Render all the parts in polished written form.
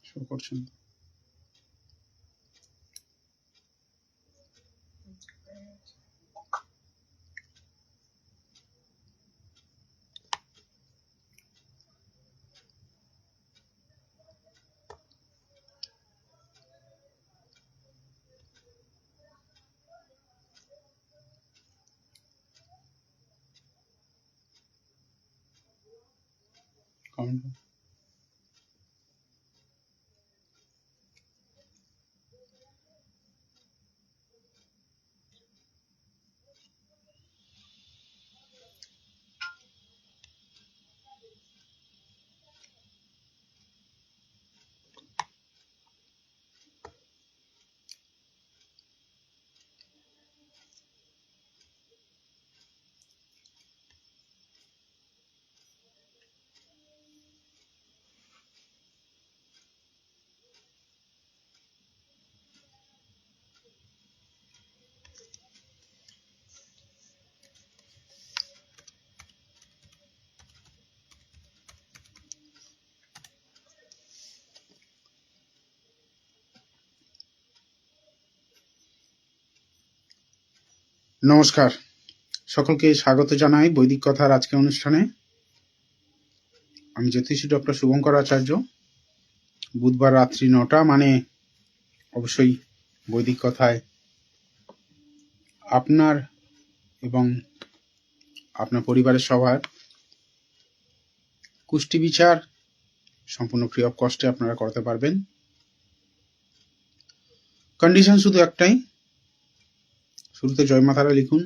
Show করছেন? Comment নমস্কার, সকলকে স্বাগত জানাই বৈদিক কথার আজকের অনুষ্ঠানে। আমি জ্যোতিষী ডক্টর শুভঙ্কর আচার্য। বুধবার রাত্রি 9টা, মানে অবশ্যই বৈদিক কথায় আপনার এবং আপনার পরিবারের সবার কুষ্টি বিচার সম্পূর্ণ ফ্রি অফ কস্টে আপনারা করতে পারবেন। কন্ডিশন শুধু একটাই, শুরুতে জয় মা তারা লিখুন,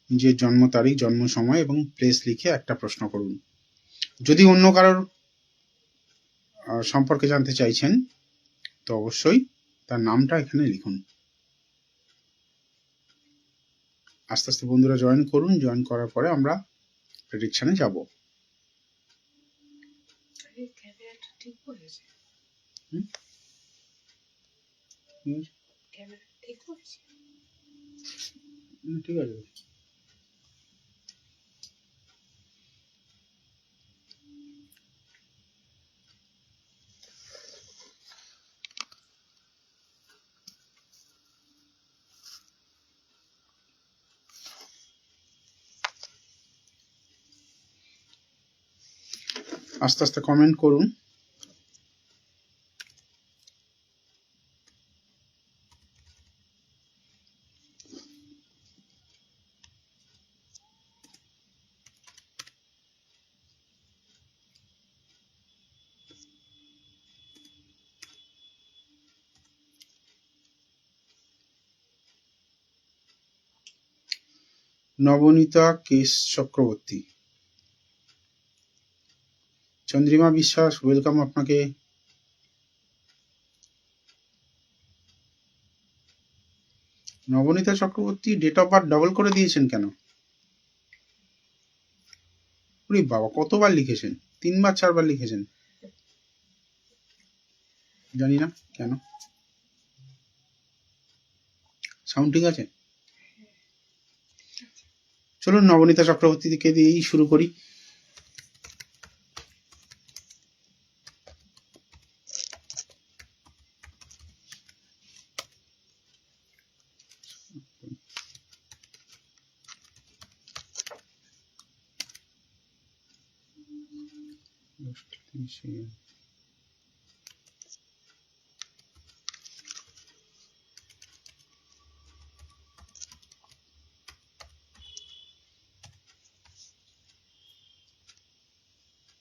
নিজের জন্ম তারিখ, জন্ম সময় এবং প্লেস লিখে একটা প্রশ্ন করুন। যদি অন্য কারোর সম্পর্কে জানতে চাইছেন তো অবশ্যই তার নামটা এখানে লিখুন। আস্তে আস্তে বন্ধুরা জয়েন করুন। জয়েন করার পরে আমরা প্রেডিকশনে যাব। ঠিক আছে, আস্তে আস্তে কমেন্ট করুন। নবনীতা কেশ চক্রবর্তী, চন্দ্রিমা বিশ্বাস, ওয়েলকাম আপনাকে। Nabanita Chakraborty date of birth double করে দিয়েছেন কেন? ওরে বাবা, কতবার লিখেছেন? 3বার 4বার লিখেছেন, জানি না কেন। সাউন্ড ঠিক আছে? চলুন নবনীতা চক্রবর্তীকে দিয়েই শুরু করি।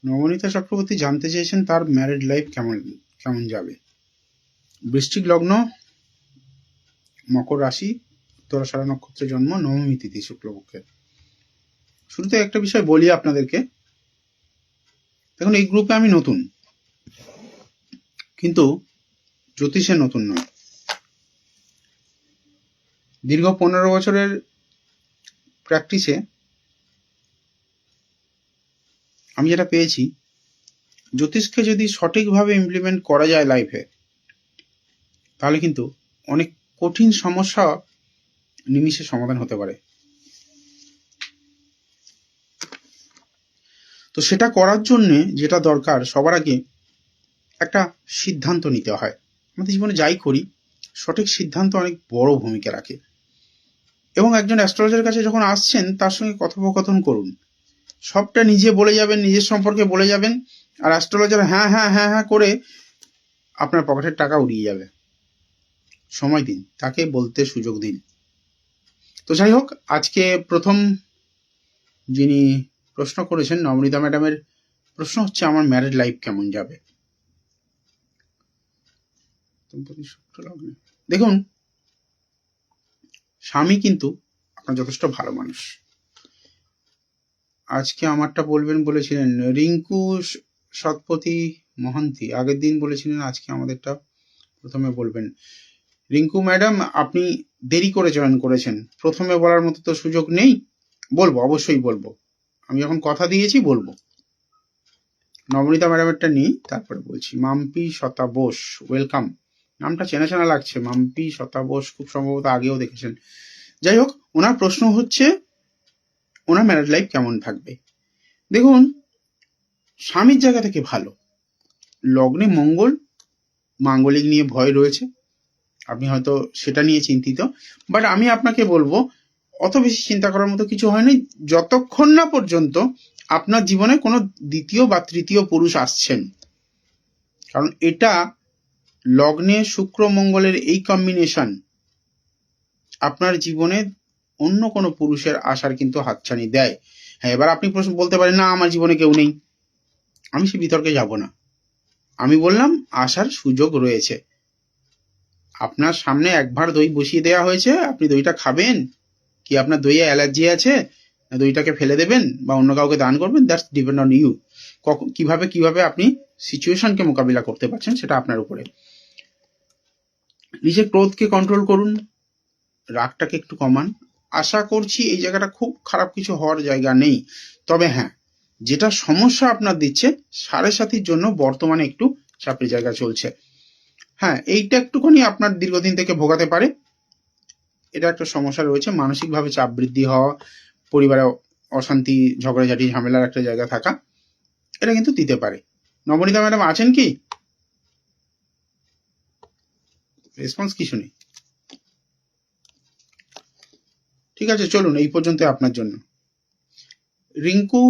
নবনীতা চক্রবর্তী জানতে চেয়েছেন তার ম্যারিড লাইফ কেমন যাবে। বৃশ্চিক লগ্ন, মকর রাশি, উত্তরাষাঢ়া নক্ষত্রে জন্ম, নবমী তিথি শুক্লপক্ষের। শুরুতে একটা বিষয় বলি আপনাদেরকে, দেখুন এই গ্রুপে আমি নতুন, কিন্তু জ্যোতিষে নতুন নয়। দীর্ঘ 15 বছরের প্র্যাকটিসে আমি যেটা পেয়েছি, জ্যোতিষকে যদি সঠিকভাবে ইমপ্লিমেন্ট করা যায় লাইফে, তাহলে কিন্তু অনেক কঠিন সমস্যা নিমিষে সমাধান হতে পারে। তো সেটা করার জন্য যেটা দরকার, সবার আগে একটা সিদ্ধান্ত নিতে হয়। আমাদের জীবনে যাই করি, সঠিক সিদ্ধান্ত অনেক বড় ভূমিকা রাখে। এবং একজন অ্যাস্ট্রোলজারের কাছে যখন আসছেন, তার সঙ্গে কথোপকথন করুন। সবটা নিজে বলে যাবেন, নিজের সম্পর্কে বলে যাবেন, আর অ্যাস্ট্রোলজার হ্যাঁ হ্যাঁ হ্যাঁ হ্যাঁ করে আপনার পকেটের টাকা উড়িয়ে যাবে। সময় দিন, তাকে বলতে সুযোগ দিন। তো যাই হোক, আজকে প্রথম যিনি প্রশ্ন করেছেন, নবনীতা ম্যাডামের প্রশ্ন হচ্ছে আমার ম্যারিড লাইফ কেমন যাবে। দেখুন, স্বামী কিন্তু আপনার যথেষ্ট ভালো মানুষ। আজকে আমারটা বলবেন বলেছিলেন রিঙ্কু সৎপতি মহান্তি, আগের দিন বলেছিলেন আজকে আমাদেরটা প্রথমে বলবেন। রিঙ্কু ম্যাডাম, আপনি দেরি করে জয়েন করেছেন, প্রথমে বলার মতো তো সুযোগ নেই। বলবো, অবশ্যই বলবো, আমি যখন কথা দিয়েছি বলবো। নবনীতা ম্যাডামেরটা নিই, তারপরে বলছি। মাম্পি শতা বোস, ওয়েলকাম। নামটা চেনা চেনা লাগছে, মাম্পি শতা বোস, খুব সম্ভবত আগেও দেখেছেন। যাই হোক, ওনার প্রশ্ন হচ্ছে ওনার ম্যারিড লাইফ কেমন থাকবে। দেখুন, স্বামীর জায়গা থেকে ভালো, লগ্নে মঙ্গল, মাঙ্গলিক নিয়ে ভয় রয়েছে, আপনি হয়তো সেটা নিয়ে চিন্তিত। বাট আমি আপনাকে বলবো, অত বেশি চিন্তা করার মতো কিছু হয়নি, যতক্ষণ না পর্যন্ত আপনার জীবনে কোনো দ্বিতীয় বা তৃতীয় পুরুষ আসছেন। কারণ এটা লগ্নে শুক্র মঙ্গলের এই কম্বিনেশন আপনার জীবনে অন্য কোনো পুরুষের আসার কিন্তু হাতছানি দেয়। হ্যাঁ, এবার আপনি প্রশ্ন বলতে পারেন না আমার জীবনে কেউ নেই, আমি সে বিতর্কে যাব না। আমি বললাম আসার সুযোগ রয়েছে। আপনার সামনে একবার দই বসিয়ে দেওয়া হয়েছে, আপনি দইটা খাবেন কি, আপনার দইয়ে অ্যালার্জি আছে, দইটাকে ফেলে দেবেন বা অন্য কাউকে দান করবেন, দ্যাটস ডিপেন্ড অন ইউ। কিভাবে আপনি সিচুয়েশনকে মোকাবিলা করতে পারছেন সেটা আপনার উপরে। নিজের ক্রোধকে কন্ট্রোল করুন, রাগটাকে একটু কমান। আশা করছি এই জায়গাটা খুব খারাপ কিছু হওয়ার জায়গা নেই। তবে হ্যাঁ, যেটা সমস্যা আপনার দিচ্ছে, সাড়ে সাথীর জন্য বর্তমানে একটু চাপের জায়গা চলছে। হ্যাঁ, এইটা একটুখানি আপনার দীর্ঘদিন থেকে ভোগাতে পারে, এটা একটা সমস্যা রয়েছে। মানসিকভাবে চাপ বৃদ্ধি হওয়া, পরিবারে অশান্তি, ঝগড়াঝাটি, ঝামেলার একটা জায়গা থাকা, এটা কিন্তু দিতে পারে। নবনীতা ম্যাডাম আছেন কি? রেসপন্স কিছু নেই। ঠিক আছে, চলুন এই পর্যন্ত আপনার জন্য। রিঙ্কু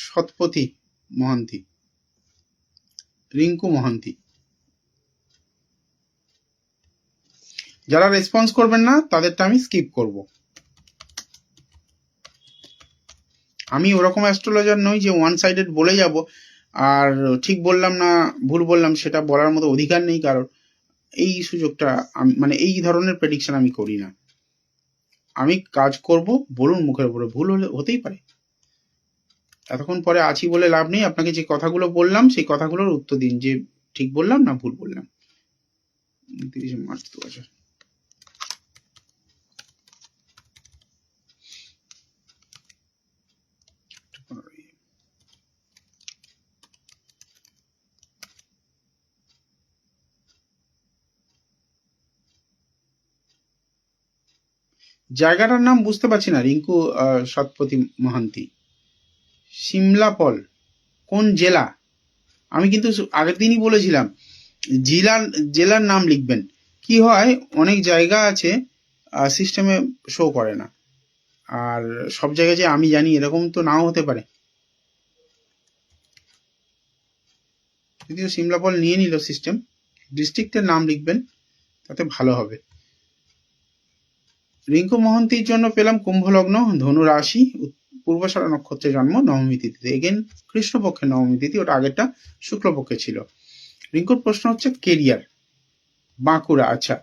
সৎপতি মহান্তি, রিঙ্কু মহান্তি, যারা রেসপন্স করবেন না তাদেরটা আমি স্কিপ করব। আমি ওরকম অ্যাস্ট্রোলজার নই যে ওয়ান সাইডেড বলে যাব, আর ঠিক বললাম না ভুল বললাম সেটা বলার মতো অধিকার নেই কারণ। এই সুযোগটা মানে এই ধরনের প্রেডিকশন আমি করি না। আমি কাজ করব, বলুন মুখের উপরে, ভুল হতেই পারে। এতক্ষণ পরে আছি বলে লাভ নেই। আপনাকে যে কথাগুলো বললাম সেই কথাগুলোর উত্তর দিন যে ঠিক বললাম না ভুল বললাম। 30 মার্চ 2000। জায়গাটার নাম বুঝতে পারছি না। রিঙ্কু সৎপতি মহান্তি, সিমলাপল কোন জেলা? আমি কিন্তু আগের দিনই বলেছিলাম জেলার নাম লিখবেন। কি হয়, অনেক জায়গা আছে সিস্টেমে শো করে না, আর সব জায়গায় যে আমি জানি এরকম তো নাও হতে পারে। যদিও সিমলাপল নিয়ে নিল সিস্টেম, ডিস্ট্রিক্টের নাম লিখবেন, তাতে ভালো হবে। রিঙ্কু মহান্তির জন্য পেলাম কুম্ভ লগ্ন, ধনু রাশি, পূর্বাষাঢ়া নক্ষত্রে জন্ম নবমী তিথিতে। এগেন কৃষ্ণপক্ষের নবমী তিথি, ওটা আগেরটা শুক্লপক্ষে ছিল। রিঙ্কুর প্রশ্ন হচ্ছে কেরিয়ার, বাঁকুড়া। আচ্ছা,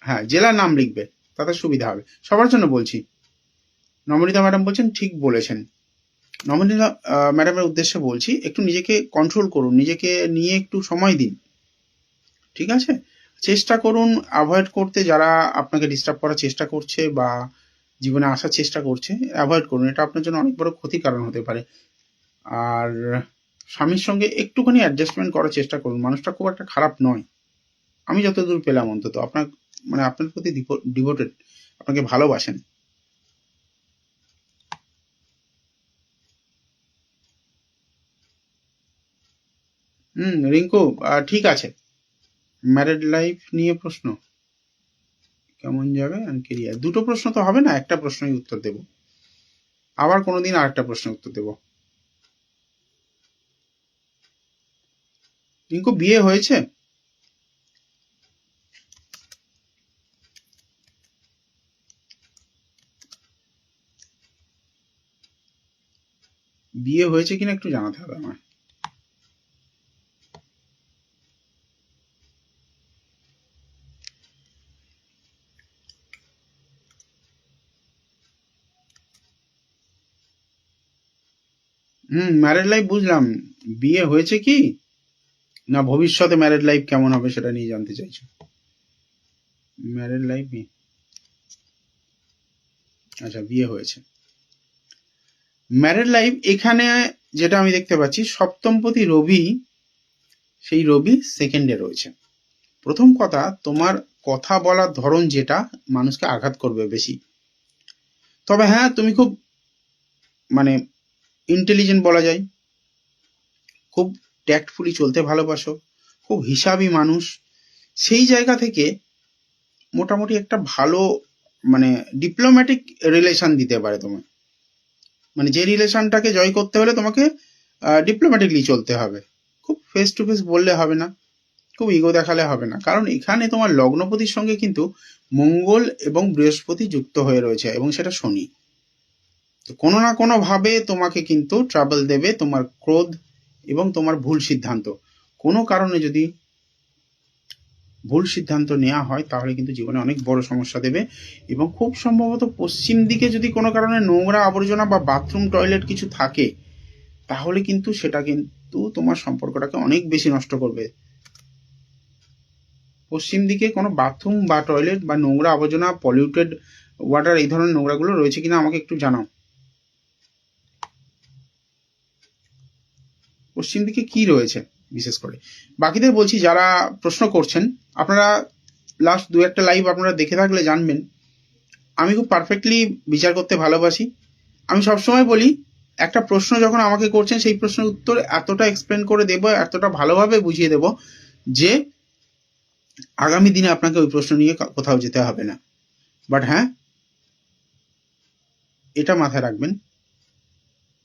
হ্যাঁ, জেলার নাম লিখবে, তাতে সুবিধা হবে। সবার জন্য বলছি। নমনীতা ম্যাডাম বলছেন ঠিক বলেছেন। নমনীতা ম্যাডামের উদ্দেশ্যে বলছি, একটু নিজেকে কন্ট্রোল করুন, নিজেকে নিয়ে একটু সময় দিন, ঠিক আছে? চেষ্টা করুন অ্যাভয়েড করতে, যারা আপনাকে ডিস্টার্ব করার চেষ্টা করছে বা জীবনে আসার চেষ্টা করছে, অ্যাভয়েড করুন। এটা আপনার জন্য অনেক বড় ক্ষতির কারণ হতে পারে। আর স্বামীর সঙ্গে একটুখানি অ্যাডজাস্টমেন্ট করার চেষ্টা করুন। মানুষটা খুব একটা খারাপ নয়, আমি যতদূর পেলাম অন্তত। আপনার মানে আপনার প্রতি ডিভোটেড, আপনাকে ভালোবাসেন। রিঙ্কু ঠিক আছে। ম্যারেড লাইফ নিয়ে প্রশ্ন কেমন যাবে আর কেরিয়ার, দুটো প্রশ্ন তো হবে না, একটা প্রশ্নই উত্তর দেব। আবার কোনোদিন আরেকটা প্রশ্নের উত্তর দেব। রিঙ্কু বিয়ে হয়েছে? বিয়ে হয়েছে কিনা একটু জানাতে হবে আমার। ম্যারেড লাইফ বুঝলাম, বিয়ে হয়েছে কি না ভবিষ্যতে ম্যারেড লাইফ কেমন হবে সেটা নিয়ে জানতে চাইছো? ম্যারেড লাইফ, আচ্ছা, বিয়ে হয়েছে। ম্যারেড লাইফ এখানে যেটা আমি দেখতে পাচ্ছি, সপ্তমপতি রবি, সেই রবি সেকেন্ডে রয়েছে। প্রথম কথা, তোমার কথা বলার ধরন যেটা মানুষকে আঘাত করবে বেশি। তবে হ্যাঁ, তুমি খুব মানে ইন্টেলিজেন্ট বলা যায়, খুব ট্যাক্টফুলি চলতে ভালোবাসো, খুব হিসাবি মানুষ। সেই জায়গা থেকে মোটামুটি একটা ভালো মানে ডিপ্লোম্যাটিক রিলেশন দিতে পারে তোমার। মানে যে রিলেশনটাকে জয় করতে হলে তোমাকে ডিপ্লোম্যাটিকলি চলতে হবে, খুব ফেস টু ফেস বললে হবে না, খুব ইগো দেখালে হবে না। কারণ এখানে তোমার লগ্নপতির সঙ্গে কিন্তু মঙ্গল এবং বৃহস্পতি যুক্ত হয়ে রয়েছে, এবং সেটা শনি। তো কোনো না কোনো ভাবে তোমাকে কিন্তু ট্রাবল দেবে তোমার ক্রোধ এবং তোমার ভুল সিদ্ধান্ত। কোনো কারণে যদি ভুল সিদ্ধান্ত নেওয়া হয় তাহলে কিন্তু জীবনে অনেক বড় সমস্যা দেবে। এবং খুব সম্ভবত পশ্চিম দিকে যদি কোনো কারণে নোংরা আবর্জনা বা বাথরুম টয়লেট কিছু থাকে, তাহলে কিন্তু সেটা কিন্তু তোমার সম্পর্কটাকে অনেক বেশি নষ্ট করবে। পশ্চিম দিকে কোনো বাথরুম বা টয়লেট বা নোংরা আবর্জনা, পলিউটেড ওয়াটার, এই ধরনের নোংরাগুলো রয়েছে কিনা আমাকে একটু জানাও। পশ্চিম দিকে কি রয়েছে বিশেষ করে? বাকিদের বলছি যারা প্রশ্ন করছেন, আপনারা লাস্ট দু একটা লাইভ আপনারা দেখে থাকলে জানবেন আমি খুব পারফেক্টলি বিচার করতে ভালোবাসি। আমি সবসময় বলি, একটা প্রশ্ন যখন আমাকে করছেন সেই প্রশ্নের উত্তর এতটা এক্সপ্লেন করে দেব, এতটা ভালোভাবে বুঝিয়ে দেব যে আগামী দিনে আপনাকে ওই প্রশ্ন নিয়ে কোথাও যেতে হবে না। বাট হ্যাঁ, এটা মাথায় রাখবেন,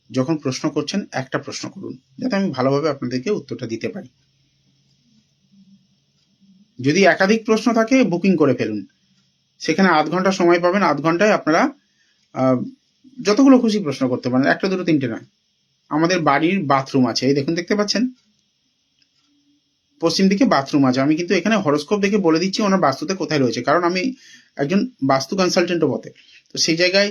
যখন প্রশ্ন করছেন একটা প্রশ্ন করুন, যাতে আমি ভালোভাবে আপনাদেরকে উত্তরটা দিতে পারি। যদি একাধিক প্রশ্ন থাকে বুকিং করে ফেলুন, সেখানে আধ ঘন্টা সময় পাবেন। আধ ঘন্টায় আপনারা যতগুলো খুশি প্রশ্ন করতে পারেন, একটা দুটো তিনটে নয়। আমাদের বাড়ির বাথরুম আছে, এই দেখুন, দেখতে পাচ্ছেন পশ্চিম দিকে বাথরুম আছে। আমি কিন্তু এখানে হরোস্কোপ দেখে বলে দিচ্ছি ওনার বাস্তুতে কোথায় রয়েছে, কারণ আমি একজন বাস্তু কনসালটেন্টও বটে। তো সেই জায়গায়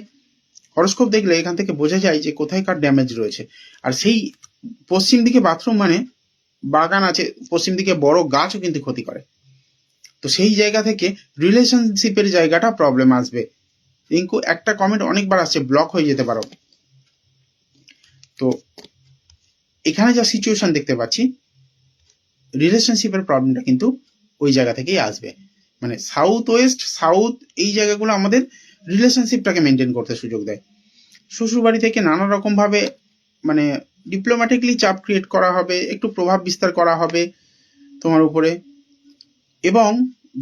হরোস্কোপ দেখলে এখান থেকে বোঝা যায় যে কোথায় কার ড্যামেজ রয়েছে। আর সেই পশ্চিম দিকে বাথরুম মানে বাগান আছে, পশ্চিম দিকে বড় গাছও কিন্তু ক্ষতি করে। তো সেই জায়গা থেকে রিলেশনশিপের জায়গাটা প্রবলেম আসবে। রিঙ্কু, একটা কমেন্ট অনেকবার আসছে, ব্লক হয়ে যেতে পারো। তো এখানে যা সিচুয়েশন দেখতে পাচ্ছি, রিলেশনশিপের প্রবলেমটা কিন্তু ওই জায়গা থেকেই আসবে। মানে সাউথ ওয়েস্ট, সাউথ, এই জায়গাগুলো আমাদের রিলেশনশিপটাকে মেনটেন করতে সুযোগ দেয়। শ্বশুরবাড়ি থেকে নানা রকম ভাবে মানে ডিপ্লোম্যাটিকলি চাপ ক্রিয়েট করা হবে, একটু প্রভাব বিস্তার করা হবে তোমার উপরে। এবং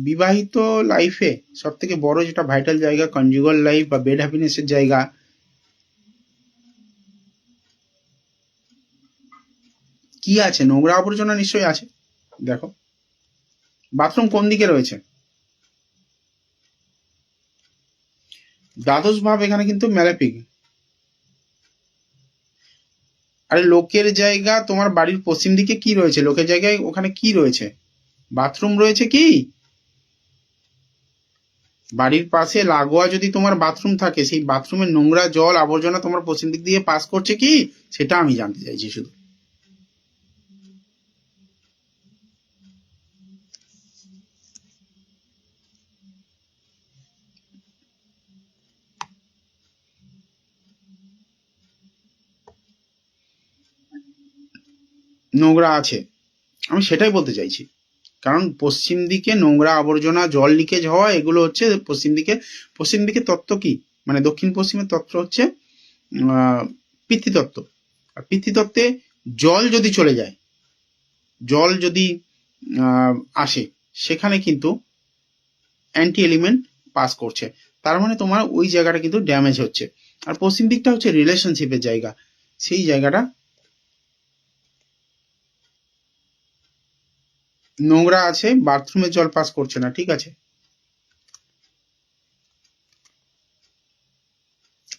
বিবাহিত লাইফে সব থেকে বড় যেটা ভাইটাল জায়গা, কনজুগাল লাইফ বা বেড হ্যাপিনেসের জায়গা, কি আছে? নোংরা আবর্জনা নিশ্চয়ই আছে। দেখো বাথরুম কোন দিকে রয়েছে, দ্বাদশ ভাব এখানে কিন্তু ম্যালেপিক। আরে লোকের জায়গা, তোমার বাড়ির পশ্চিম দিকে কি রয়েছে? লোকের জায়গায় ওখানে কি রয়েছে? বাথরুম রয়েছে কি? বাড়ির পাশে লাগোয়া যদি তোমার বাথরুম থাকে, সেই বাথরুমের নোংরা জল আবর্জনা তোমার পশ্চিম দিক দিয়ে পাস করছে কি, সেটা আমি জানতে চাইছি শুধু। নোংরা আছে, আমি সেটাই বলতে চাইছি। কারণ পশ্চিম দিকে নোংরা আবর্জনা, জল লিকেজ হওয়া, এগুলো হচ্ছে পশ্চিম দিকে। পশ্চিম দিকে তত্ত্ব কি, মানে দক্ষিণ পশ্চিমের তত্ত্ব হচ্ছে পিতৃতত্ত্ব। আর পিতৃতত্ত্বে জল যদি চলে যায়, জল যদি আসে, সেখানে কিন্তু অ্যান্টি এলিমেন্ট পাস করছে, তার মানে তোমার ওই জায়গাটা কিন্তু ড্যামেজ হচ্ছে। আর পশ্চিম দিকটা হচ্ছে রিলেশনশিপের জায়গা, সেই জায়গাটা নোংরা আছে, বাথরুমের জল পাস করছে না, ঠিক আছে?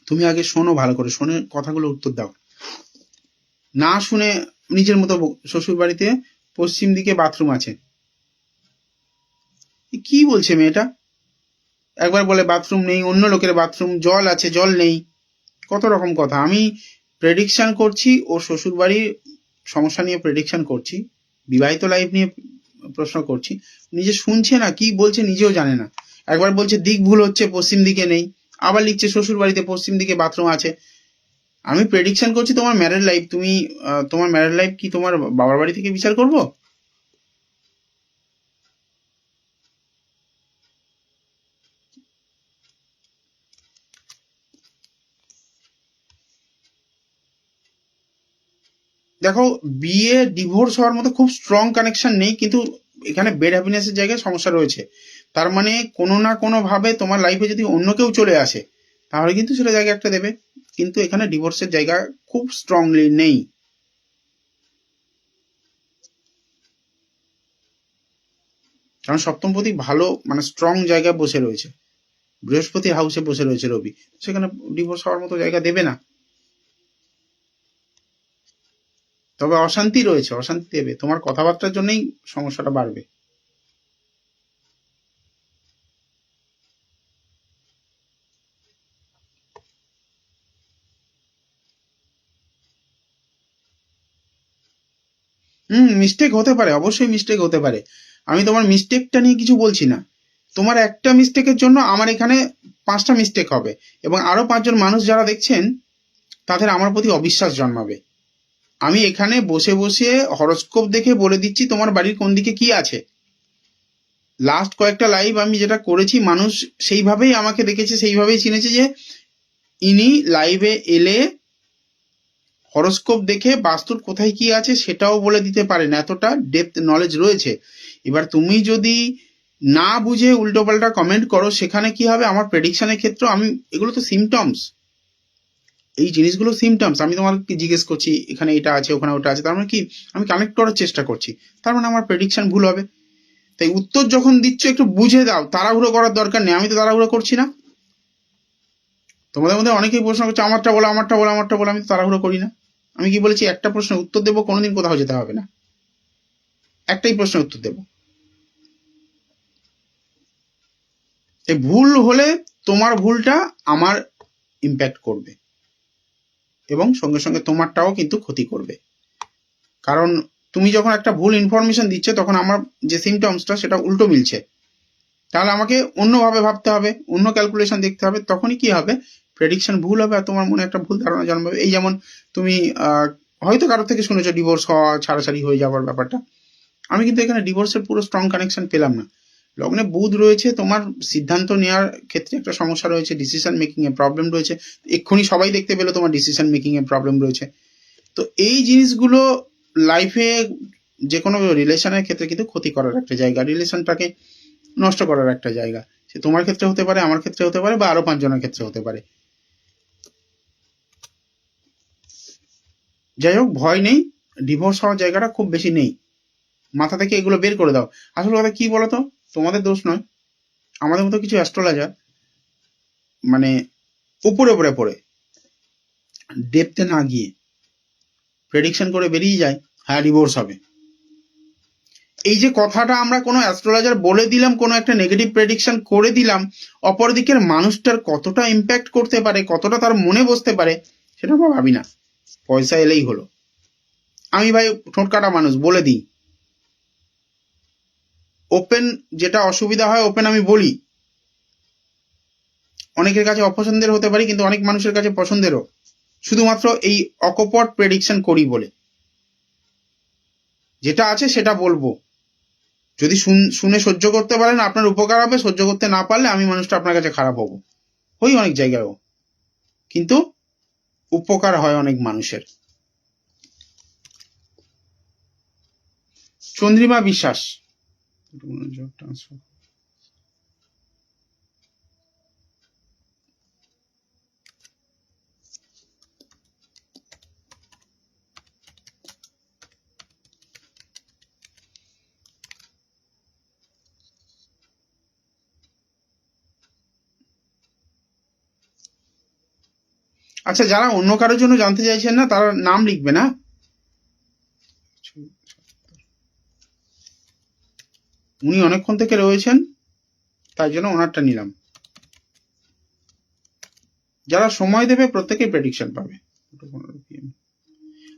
তুমি আগে শোনো, ভালো করে শোনে কথাগুলো উত্তর দাও। না শুনে নিজের মতো শ্বশুর বাড়িতে পশ্চিম দিকে বাথরুম আছে, কি বলছে মেয়েটা? একবার বলে বাথরুম নেই, অন্য লোকের বাথরুম, জল আছে জল নেই, কত রকম কথা। আমি প্রেডিকশন করছি, ও শ্বশুর বাড়ির সমস্যা নিয়ে প্রেডিকশন করছি, বিবাহিত লাইফ নিয়ে প্রশ্ন করছি, নিজে শুনছে না, কি বলছে নিজেও জানে না। একবার বলছে দিক ভুল হচ্ছে, পশ্চিম দিকে নেই, আবার লিখছে শ্বশুর বাড়িতে পশ্চিম দিকে বাথরুম আছে। আমি প্রেডিকশন করছি তোমার ম্যারেড লাইফ, তুমি তোমার ম্যারেড লাইফ কি তোমার বাবার বাড়ি থেকে বিচার করব? দেখো, বিয়ে ডিভোর্স হওয়ার মতো খুব স্ট্রং কানেকশন নেই, কিন্তু এখানে বেড হ্যাপিনেসের জায়গায় সমস্যা রয়েছে। তার মানে কোনো না কোনো ভাবে তোমার লাইফে যদি অন্য কেউ চলে আসে, তাহলে কিন্তু সেটা জায়গা একটা দেবে, কিন্তু এখানে ডিভোর্সের জায়গা খুব স্ট্রংলি নেই। কারণ সপ্তমপতি ভালো, মানে স্ট্রং জায়গায় বসে রয়েছে, বৃহস্পতির হাউসে বসে রয়েছে রবি, সেখানে ডিভোর্স হওয়ার মতো জায়গা দেবে না। তবে অশান্তি রয়েছে, অশান্তি দেবে, তোমার কথাবার্তার জন্যই সমস্যাটা বাড়বে। মিস্টেক হতে পারে, অবশ্যই মিস্টেক হতে পারে। আমি তোমার মিস্টেকটা নিয়ে কিছু বলছি না। তোমার একটা মিস্টেকের জন্য আমার এখানে 5টা মিস্টেক হবে, এবং আরো 5জন মানুষ যারা দেখছেন তাদের আমার প্রতি অবিশ্বাস জন্মাবে। আমি এখানে বসে বসে হরোস্কোপ দেখে বলে দিচ্ছি তোমার বাড়ির কোন দিকে কি আছে। লাস্ট কয়েকটা লাইভ আমি যেটা করেছি, মানুষ সেইভাবেই আমাকে দেখেছে, সেইভাবেই চিনেছে যে ইনি লাইভে এলে হরোস্কোপ দেখে বাস্তুর কোথায় কি আছে সেটাও বলে দিতে পারেন, এতটা ডেপথ নলেজ রয়েছে। এবার তুমি যদি না বুঝে উল্টোপাল্টা কমেন্ট করো, সেখানে কি হবে? আমার প্রেডিকশনের ক্ষেত্রে আমি, এগুলো তো সিমটমস, এই জিনিসগুলো সিমটমস। আমি তোমাকে জিজ্ঞেস করছি এখানে এটা আছে, ওখানে ওটা আছে, তার মানে কি আমি কানেক্ট করার চেষ্টা করছি, তার মানে আমার প্রেডিকশন ভুল হবে। তাই উত্তর যখন দিচ্ছ একটু বুঝে দাও, তাড়াহুড়ো করার দরকার নেই, আমি তো তাড়াহুড়ো করছি না। তোমাদের মধ্যে অনেকেই প্রশ্ন করছে আমারটা বলো, আমারটা বলো, আমারটা বলো, আমি তো তাড়াহুড়ো করি না। আমি কি বলেছি? একটা প্রশ্নের উত্তর দেবো, কোনোদিন কোথাও যেতে হবে না, একটাই প্রশ্নের উত্তর দেবো। এই ভুল হলে তোমার ভুলটা আমার ইম্প্যাক্ট করবে, এবং সঙ্গে সঙ্গে তোমারটাও কিন্তু ক্ষতি করবে। কারণ তুমি যখন একটা ভুল ইনফরমেশন দিচ্ছ, তখন আমার যে সিমটমসটা সেটা উল্টো মিলছে, তাহলে আমাকে অন্যভাবে ভাবতে হবে, অন্য ক্যালকুলেশন দেখতে হবে, তখনই কি হবে? প্রেডিকশন ভুল হবে, আর তোমার মনে একটা ভুল ধারণা জন্মাবে। এই যেমন তুমি হয়তো কারোর থেকে শুনেছো ডিভোর্স হওয়া, ছাড়াছাড়ি হয়ে যাওয়ার ব্যাপারটা। আমি কিন্তু এখানে ডিভোর্সের পুরো স্ট্রং কানেকশন পেলাম না। লগ্নে বুধ রয়েছে, তোমার সিদ্ধান্ত নেওয়ার ক্ষেত্রে একটা সমস্যা রয়েছে, ডিসিশন মেকিং এ প্রবলেম রয়েছে, এক্ষুনি সবাই দেখতে পেলো তোমার ডিসিশন মেকিং এ প্রবলেম রয়েছে। তো এই জিনিসগুলো লাইফে যে কোনো রিলেশনের ক্ষেত্রে কিন্তু ক্ষতি করার একটা জায়গা, রিলেশনটাকে নষ্ট করার একটা জায়গা। সে তোমার ক্ষেত্রে হতে পারে, আমার ক্ষেত্রে হতে পারে, বা আরো 5জনের ক্ষেত্রে হতে পারে। যাই হোক, ভয় নেই, ডিভোর্স হওয়ার জায়গাটা খুব বেশি নেই, মাথা থেকে এগুলো বের করে দাও। আসল কথা কি বলতো, তোমাদের দোষ নয়, আমাদের মতো কিছু অ্যাস্ট্রোলজার মানে উপরে উপরে পড়ে, ডেপথে না গিয়ে প্রেডিকশন করে বেরিয়ে যায় হ্যাঁ ডিভোর্স হবে। এই যে কথাটা আমরা কোনো অ্যাস্ট্রোলজার বলে দিলাম, কোনো একটা নেগেটিভ প্রেডিকশন করে দিলাম, অপরদিকের মানুষটার কতটা ইম্প্যাক্ট করতে পারে, কতটা তার মনে বসতে পারে সেটা আমরা ভাবি না। পয়সা এলেই হলো। আমি ভাই ঠোঁট কাটা মানুষ, বলে দিই, ওপেন যেটা অসুবিধা হয় ওপেন আমি বলি। অনেকের কাছে অপছন্দের হতে পারি, কিন্তু অনেক মানুষের কাছে পছন্দেরও, শুধুমাত্র এই অকপট প্রেডিকশন করি বলে। যেটা আছে সেটা বলবো, যদি শুনে সহ্য করতে পারেন আপনার উপকার হবে, সহ্য করতে না পারলে আমি মানুষটা আপনার কাছে খারাপ হবো, ওই অনেক জায়গায়ও, কিন্তু উপকার হয় অনেক মানুষের। চন্দ্রিমা বিশ্বাস, আচ্ছা যারা অন্য কারোর জন্য জানতে চাইছেন না তারা নাম লিখবে না, উনি অনেকক্ষণ থেকে রয়েছেন তাই জন্য ওনারটা নিলাম। যারা সময় দেবে প্রত্যেকেই প্রেডিকশন পাবে।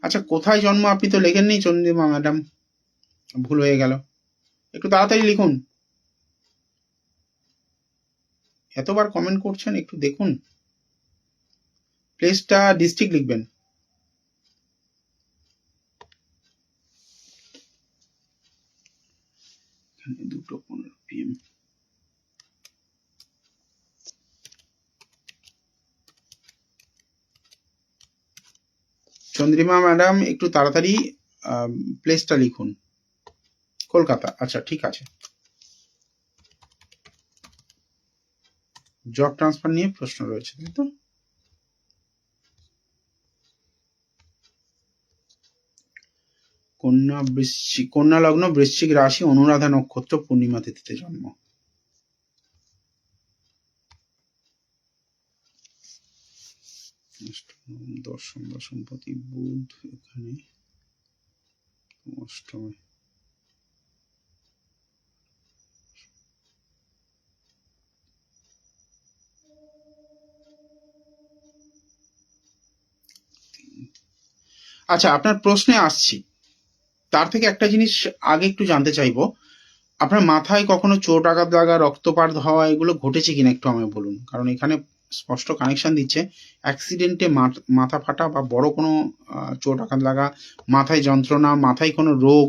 আচ্ছা কোথায় জন্ম আপনি তো লেখেননি চন্দ্রিমা ম্যাডাম, ভুল হয়ে গেল, একটু তাড়াতাড়ি লিখুন, এতবার কমেন্ট করছেন একটু দেখুন। প্লেসটা ডিস্ট্রিক্ট লিখবেন। এখানে 2:15 PM। চন্দ্রিমা ম্যাডাম একটু তাড়াতাড়ি প্লেসটা লিখুন। কলকাতা, আচ্ছা ঠিক আছে। জব ট্রান্সফার নিয়ে প্রশ্ন রয়েছে তাই তো? কন্যা লগ্ন, বৃশ্চিক রাশি, অনুরাধা নক্ষত্র, পূর্ণিমা তিথিতে জন্ম। দশম দশমপতি বুধ এখানে অষ্টমে। আচ্ছা আপনার প্রশ্নে আসছি, তার থেকে একটা জিনিস আগে একটু জানতে চাইবো, আপনার মাথায় কখনো চোট আঘাত লাগা, রক্তপাত হওয়া এগুলো ঘটেছে কিনা একটু আমায় বলুন, কারণ এখানে স্পষ্ট কানেকশন দিচ্ছে অ্যাক্সিডেন্টে মাথা ফাটা বা বড় কোনো চোট আঘাত লাগা, মাথায় যন্ত্রণা, মাথায় কোনো রোগ,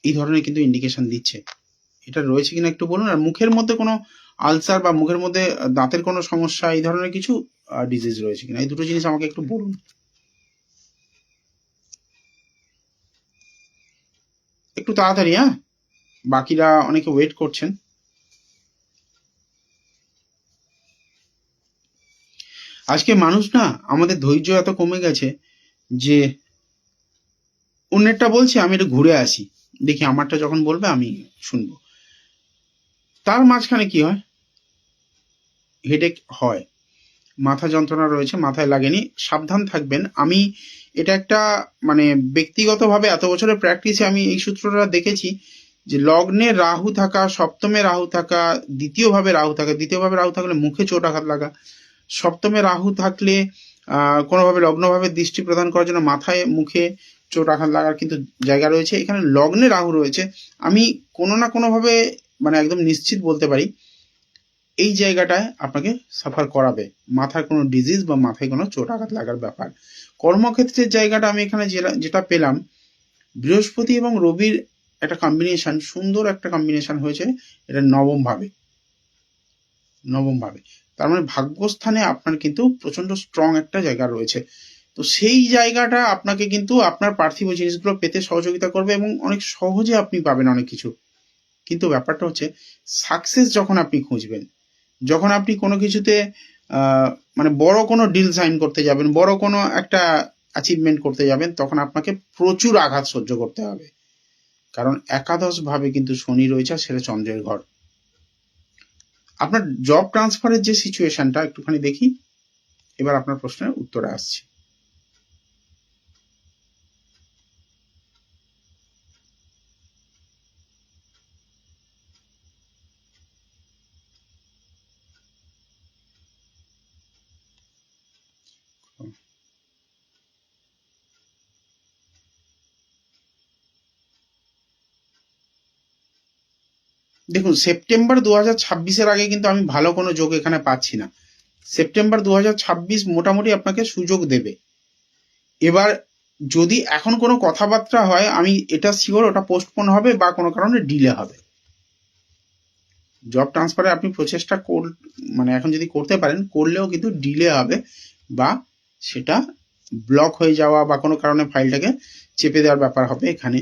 এই ধরনের কিন্তু ইন্ডিকেশন দিচ্ছে। এটা রয়েছে কিনা একটু বলুন। আর মুখের মধ্যে কোনো আলসার বা মুখের মধ্যে দাঁতের কোনো সমস্যা, এই ধরনের কিছু ডিজিজ রয়েছে কিনা, এই দুটো জিনিস আমাকে একটু বলুন। একটু তাড়াতাড়ি, হ্যাঁ, বাকিরা অনেকে ওয়েট করছেন। আজকে মানুষ না, আমাদের ধৈর্য এত কমে গেছে যে অন্যেরটা বলছি আমি একটু ঘুরে আসি, দেখি আমারটা যখন বলবে আমি শুনবো, তার মাঝখানে কি হয়, হেডেক হয়, মাথা যন্ত্রণা রয়েছে, মাথায় লাগেনি, সাবধান থাকবেন। আমি এটা একটা মানে ব্যক্তিগতভাবে এত বছরের প্র্যাকটিসে আমি এই সূত্রটা দেখেছি যে লগ্নে রাহু থাকা, সপ্তমে রাহু থাকা, দ্বিতীয়ভাবে রাহু থাকলে মুখে চোট আঘাত লাগা, সপ্তমে রাহু থাকলে কোনোভাবে লগ্নভাবে দৃষ্টি প্রদান করার জন্য মাথায় মুখে চোট আঘাত লাগার কিন্তু জায়গা রয়েছে। এখানে লগ্নে রাহু রয়েছে, আমি কোনো না কোনোভাবে মানে একদম নিশ্চিত বলতে পারি এই জায়গাটায় আপনাকে সাফার করাবে, মাথায় কোনো ডিজিজ বা মাথায় কোনো চোট আঘাত লাগার ব্যাপার। কর্মক্ষেত্রের জায়গাটা আমি এখানে যেটা পেলাম, বৃহস্পতি এবং রবির একটা কম্বিনেশন, সুন্দর একটা কম্বিনেশন হয়েছে, এটা নবম ভাবে, তার মানে ভাগ্যস্থানে আপনার কিন্তু প্রচন্ড স্ট্রং একটা জায়গা রয়েছে। তো সেই জায়গাটা আপনাকে কিন্তু আপনার পার্থিব জিনিসগুলো পেতে সহযোগিতা করবে এবং অনেক সহজে আপনি পাবেন অনেক কিছু। কিন্তু ব্যাপারটা হচ্ছে সাকসেস যখন আপনি খুঁজবেন, যখন আপনি কোনো কিছুতে মানে বড় কোনো ডিল সাইন করতে যাবেন, বড় কোনো একটা অ্যাচিভমেন্ট করতে যাবেন, তখন আপনাকে প্রচুর আঘাত সহ্য করতে হবে, কারণ একাদশ ভাবে কিন্তু শনি রয়েছে, সেটা চন্দ্রের ঘর। আপনার জব ট্রান্সফারের যে সিচুয়েশনটা একটুখানি দেখি, এবার আপনার প্রশ্নের উত্তরে আসছি। দেখুন সেপ্টেম্বর 2026-এর আগে কিন্তু আমি ভালো কোনো যোগ এখানে পাচ্ছি না। সেপ্টেম্বর 2026 মোটামুটি আপনাকে সুযোগ দেবে। এবার যদি এখন কোনো কথাবার্তা হয় আমি এটা শিওর ওটা পোস্টপোন হবে বা কোনো কারণে ডিলে হবে। জব ট্রান্সফারে আপনি প্রচেষ্টা মানে এখন যদি করতে পারেন, করলেও কিন্তু ডিলে হবে বা সেটা ব্লক হয়ে যাওয়া বা কোনো কারণে ফাইলটাকে চেপে দেওয়ার ব্যাপার হবে এখানে।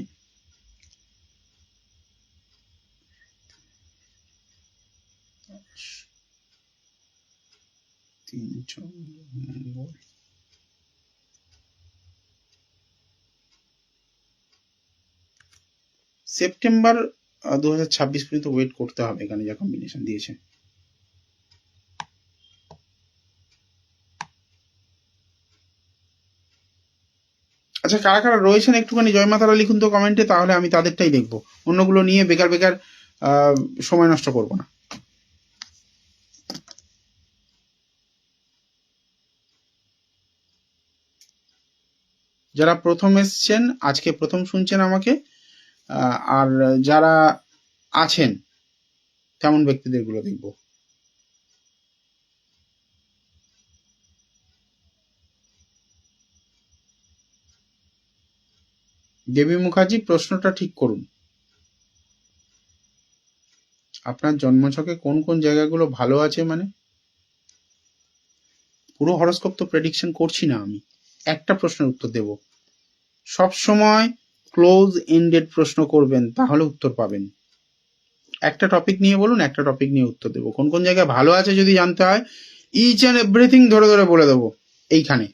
সেপ্টেম্বর 2026 পর্যন্ত ওয়েট করতে হবে এখানে যা কম্বিনেশন দিয়েছে। আচ্ছা, কারা কারা রয়েছেন একটুখানি জয় মাতারা লিখুন তো কমেন্টে, তাহলে আমি তাদেরটাই দেখবো, অন্যগুলো নিয়ে বেকার বেকার সময় নষ্ট করব না। যারা প্রথম এসছেন, আজকে প্রথম শুনছেন আমাকে, আর যারা আছেন তেমন ব্যক্তিদের গুলো দেখব। দেবী মুখার্জি, প্রশ্নটা ঠিক করুন। আপনার জন্মছকে কোন কোন জায়গাগুলো ভালো আছে? মানে পুরো হরোস্কোপ তো প্রেডিকশন করছি না আমি, একটা প্রশ্নের উত্তর দেব। সব সময় ক্লোজ এন্ডেড প্রশ্ন করবেন, তাহলে উত্তর পাবেন। একটা টপিক নিয়ে বলুন, একটা টপিক নিয়ে উত্তর দেবো। কোন কোন জায়গায় ভালো আছে যদি জানতে হয়, ইচ অ্যান্ড এভরিথিং ধরে ধরে বলে দেবো। এইখানে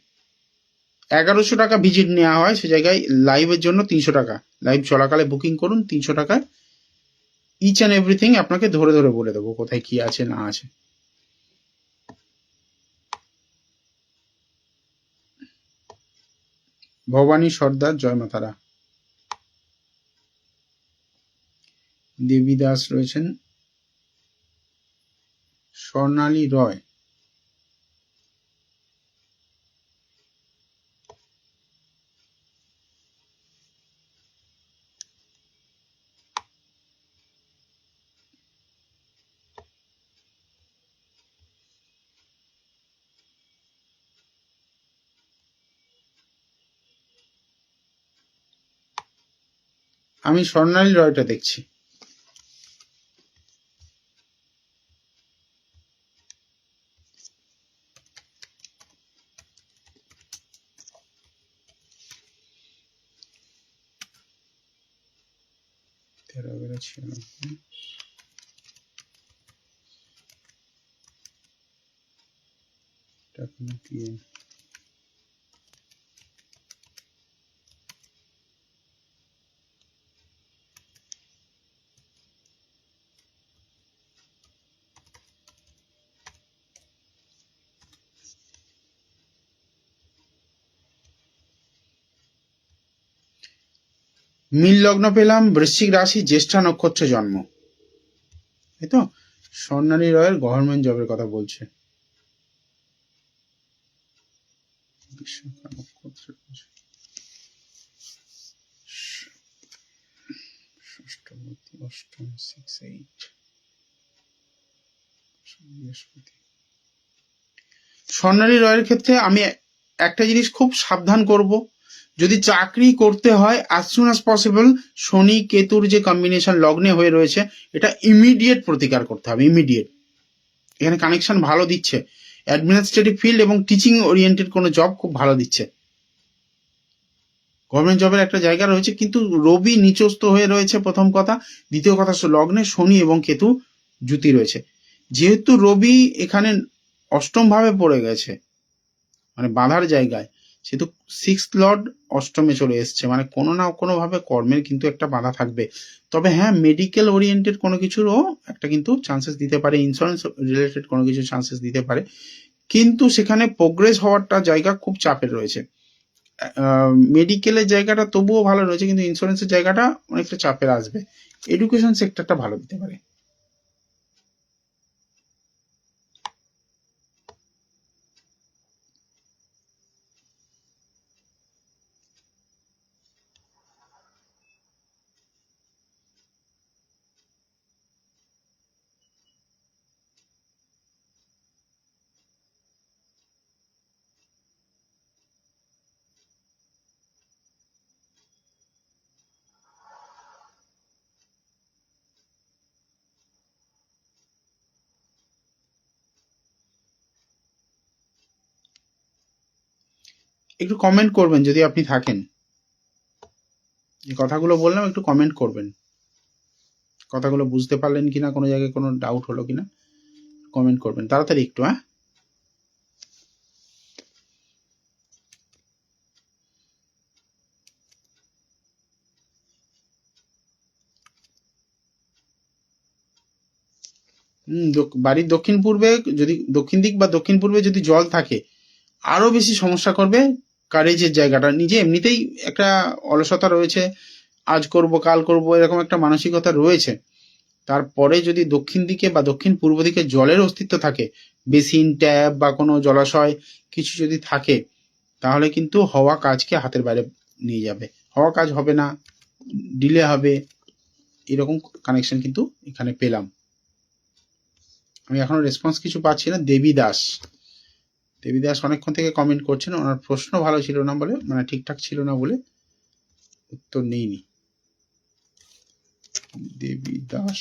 1100 টাকা ভিজিট নেওয়া হয়, সে জায়গায় লাইভের জন্য 300 টাকা, লাইভ চলাকালে বুকিং করুন 300 টাকায়, ইচ অ্যান্ড এভরিথিং আপনাকে ধরে ধরে বলে দেবো কোথায় কি আছে না আছে। ভবানী সর্দার, জয় মাতারা। দেবী দাস রয়েছেন, স্বর্ণালী রয়, আমি স্বর্ণালী রয়টা দেখছি। মিল লগ্ন পেলাম, বৃশ্চিক রাশি, জ্যেষ্ঠা নক্ষত্রে জন্ম, তাই তো? স্বর্ণালী রয়ের গভর্নমেন্ট জবের কথা বলছে। স্বর্ণালী রয়ের ক্ষেত্রে আমি একটা জিনিস খুব সাবধান করব, যদি চাকরি করতে হয় অ্যাজ সুন অ্যাজ পসিবল, শনি কেতুর যে কম্বিনেশন লগ্নে হয়ে রয়েছে, এটা ইমিডিয়েট প্রতিকার করতে হবে, ইমিডিয়েট। এখানে কানেকশন ভালো দিচ্ছে, অ্যাডমিনিস্ট্রেটিভ ফিল্ড এবং টিচিং ওরিয়েন্টেড কোনো জব খুব ভালো দিচ্ছে, গভর্নমেন্ট জবের একটা জায়গা রয়েছে। কিন্তু রবি নিচস্থ হয়ে রয়েছে প্রথম কথা, দ্বিতীয় কথা লগ্নে শনি এবং কেতু জুতি রয়েছে। যেহেতু রবি এখানে অষ্টম ভাবে পড়ে গেছে, মানে বাঁধার জায়গায়, সেহেতু 6th লর্ড অষ্টমে চলে এসছে, মানে কোনো না কোনো ভাবে কর্মের কিন্তু একটা বাধা থাকবে। তবে হ্যাঁ, মেডিকেল ওরিয়েন্টেড কোনো কিছুরও একটা কিন্তু চান্সেস দিতে পারে, ইন্স্যুরেন্স রিলেটেড কোনো কিছু চান্সেস দিতে পারে, কিন্তু সেখানে প্রোগ্রেস হওয়ারটা জায়গা খুব চাপের রয়েছে। মেডিকেলের জায়গাটা তবুও ভালো রয়েছে, কিন্তু ইন্স্যুরেন্সের জায়গাটা অনেকটা চাপের আসবে। এডুকেশন সেক্টরটা ভালো দিতে পারে। একটু কমেন্ট করবেন যদি আপনি থাকেন। এই কথাগুলো বললাম, একটু কমেন্ট করবেন। কথাগুলো বুঝতে পারলেন কিনা, কোনো জায়গায় কোনো ডাউট হলো কিনা কমেন্ট করবেন তাড়াতাড়ি একটু। হ্যাঁ, বাড়ির দক্ষিণ পূর্বে যদি, দক্ষিণ দিক বা দক্ষিণ পূর্বে যদি জল থাকে আরো বেশি সমস্যা করবে। কারেজের জায়গাটা, নিজে এমনিতেই একটা অলসতা রয়েছে, আজ করব কাল করব এরকম একটা মানসিকতা রয়েছে, তারপরে যদি দক্ষিণ দিকে বা দক্ষিণ পূর্ব দিকে জলের অস্তিত্ব থাকে, বেসিন, ট্যাপ বা কোনো জলাশয় কিছু যদি থাকে, তাহলে কিন্তু হওয়া কাজকে হাতের বাইরে নিয়ে যাবে, হওয়া কাজ হবে না, ডিলে হবে। এরকম কানেকশন কিন্তু এখানে পেলাম। আমি এখনো রেসপন্স কিছু পাচ্ছি না। দেবী দাস অনেকক্ষণ থেকে কমেন্ট করছেন, ওনার প্রশ্ন ভালো ছিল না বলে, মানে ঠিকঠাক ছিল না বলে উত্তর নেইনি। দেবী দাস,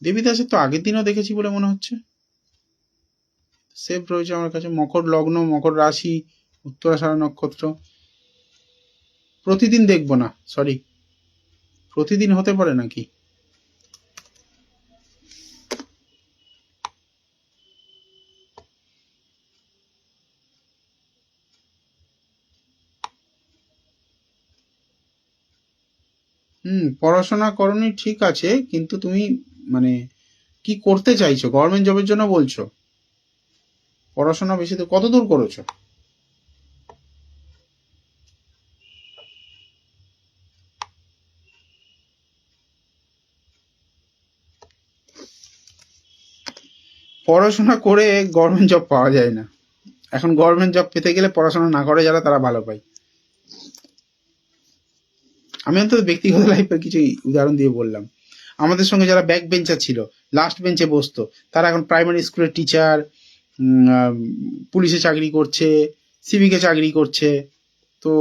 দেবী দাসের তো আগের দিনও দেখেছি বলে মনে হচ্ছে, সেভ রয়েছে আমার কাছে। মকর লগ্ন, মকর রাশি, উত্তরাষাঢ়া নক্ষত্র। প্রতিদিন দেখবো না, সরি, প্রতিদিন হতে পারে নাকি? পড়াশোনা করনি ঠিক আছে, কিন্তু তুমি মানে কি করতে চাইছো? গভর্নমেন্ট জবের জন্য বলছো? পড়াশোনা বেশি তো কত দূর করেছো? পড়াশোনা করে গভর্নমেন্ট জব পাওয়া যায় না। এখন গভর্নমেন্ট জব পেতে গেলে পড়াশোনা না করে যারা, তারা ভালো পায়। আমি অন্তত ব্যক্তিগত লাইফের কিছু উদাহরণ দিয়ে বললাম। আমাদের সঙ্গে যারা ব্যাক বেঞ্চার ছিল, লাস্ট বেঞ্চে বসতো, তারা এখন প্রাইমারি স্কুলের টিচার, পুলিশে চাকরি করছে, সিভিকে চাকরি করছে। তো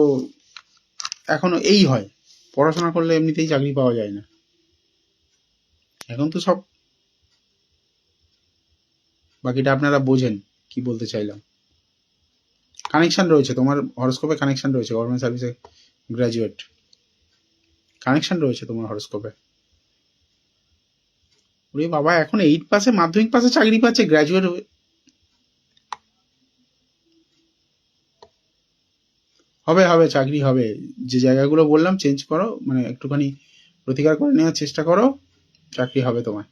এখনো এই হয়, পড়াশোনা করলে এমনিতেই চাকরি পাওয়া যায় না। এখন তো সব, বাকিটা আপনারা বোঝেন কি বলতে চাইলাম। কানেকশন রয়েছে তোমার হরস্কোপে, কানেকশন রয়েছে গভর্নমেন্ট সার্ভিসে গ্র্যাজুয়েট, কানেকশন রয়েছে তোমার হরস্কোপে। ওরে বাবা, এখন 8 পাসে, মাধ্যমিক পাসে চাকরি পাচ্ছে গ্র্যাজুয়েট হয়ে। হবে হবে, চাকরি হবে। যে জায়গাগুলো বললাম চেঞ্জ করো, মানে একটুখানি প্রতিকার করে নেওয়ার চেষ্টা করো, চাকরি হবে তোমার।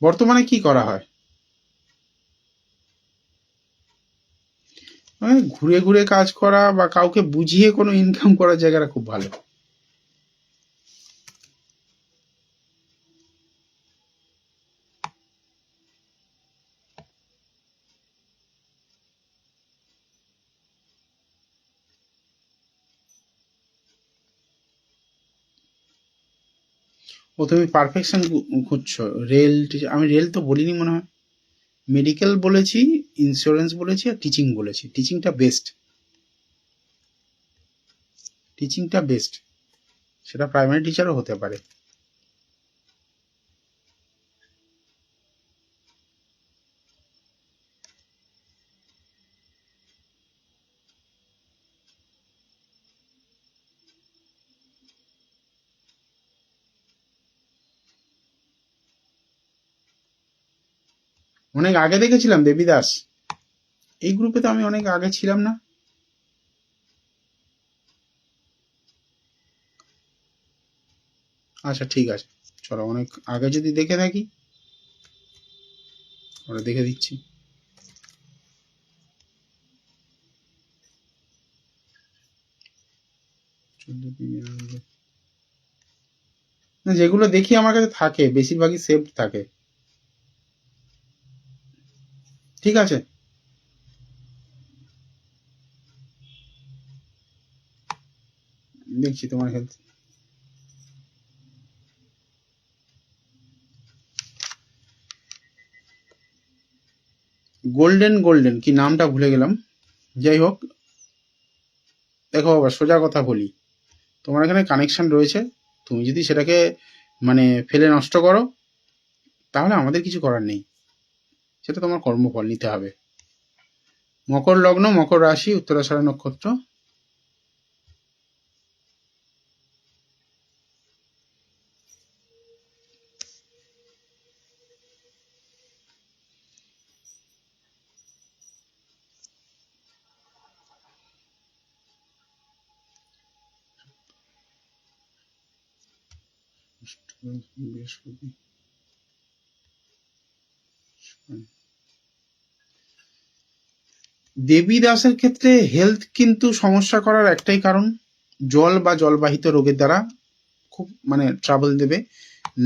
বর্তমানে কি করা হয়? মানে ঘুরে ঘুরে কাজ করা বা কাউকে বুঝিয়ে কোনো ইনকাম করার জায়গাটা খুব ভালো। ও তুমি পারফেকশন খুঁজছো? রেল টিচার, আমি রেল তো বলিনি মনে হয়। মেডিকেল বলেছি, ইন্স্যুরেন্স বলেছি, আর টিচিং বলেছি। টিচিংটা বেস্ট, টিচিংটা বেস্ট। সেটা প্রাইমারি টিচারও হতে পারে। অনেক আগে দেখেছিলাম দেবীদাস, এই গ্রুপে তো আমি অনেক আগে ছিলাম না। আচ্ছা ঠিক আছে, চলো, অনেক আগে যদি দেখে থাকি, ওরা দেখে দিচ্ছি। না, যেগুলো দেখি আমার কাছে থাকে বেশিরভাগই সেভড থাকে। ঠিক আছে, দেখছি তোমার হেলথ। গোল্ডেন গোল্ডেন কি নামটা ভুলে গেলাম, যাই হোক। দেখো বাবা, সোজা কথা বলি, তোমার এখানে কানেকশন রয়েছে, তুমি যদি সেটাকে মানে ফেলে নষ্ট করো তাহলে আমাদের কিছু করার নেই, সেটা তোমার কর্মফল নিতে হবে। মকর লগ্ন, মকর রাশি, উত্তরাষাঢ়া নক্ষত্র। বৃহস্পতি, দেবী দাসের ক্ষেত্রে হেলথ কিন্তু সমস্যা করার একটাই কারণ, জল বা জলবাহিত রোগের দ্বারা খুব মানে ট্রাবল দেবে।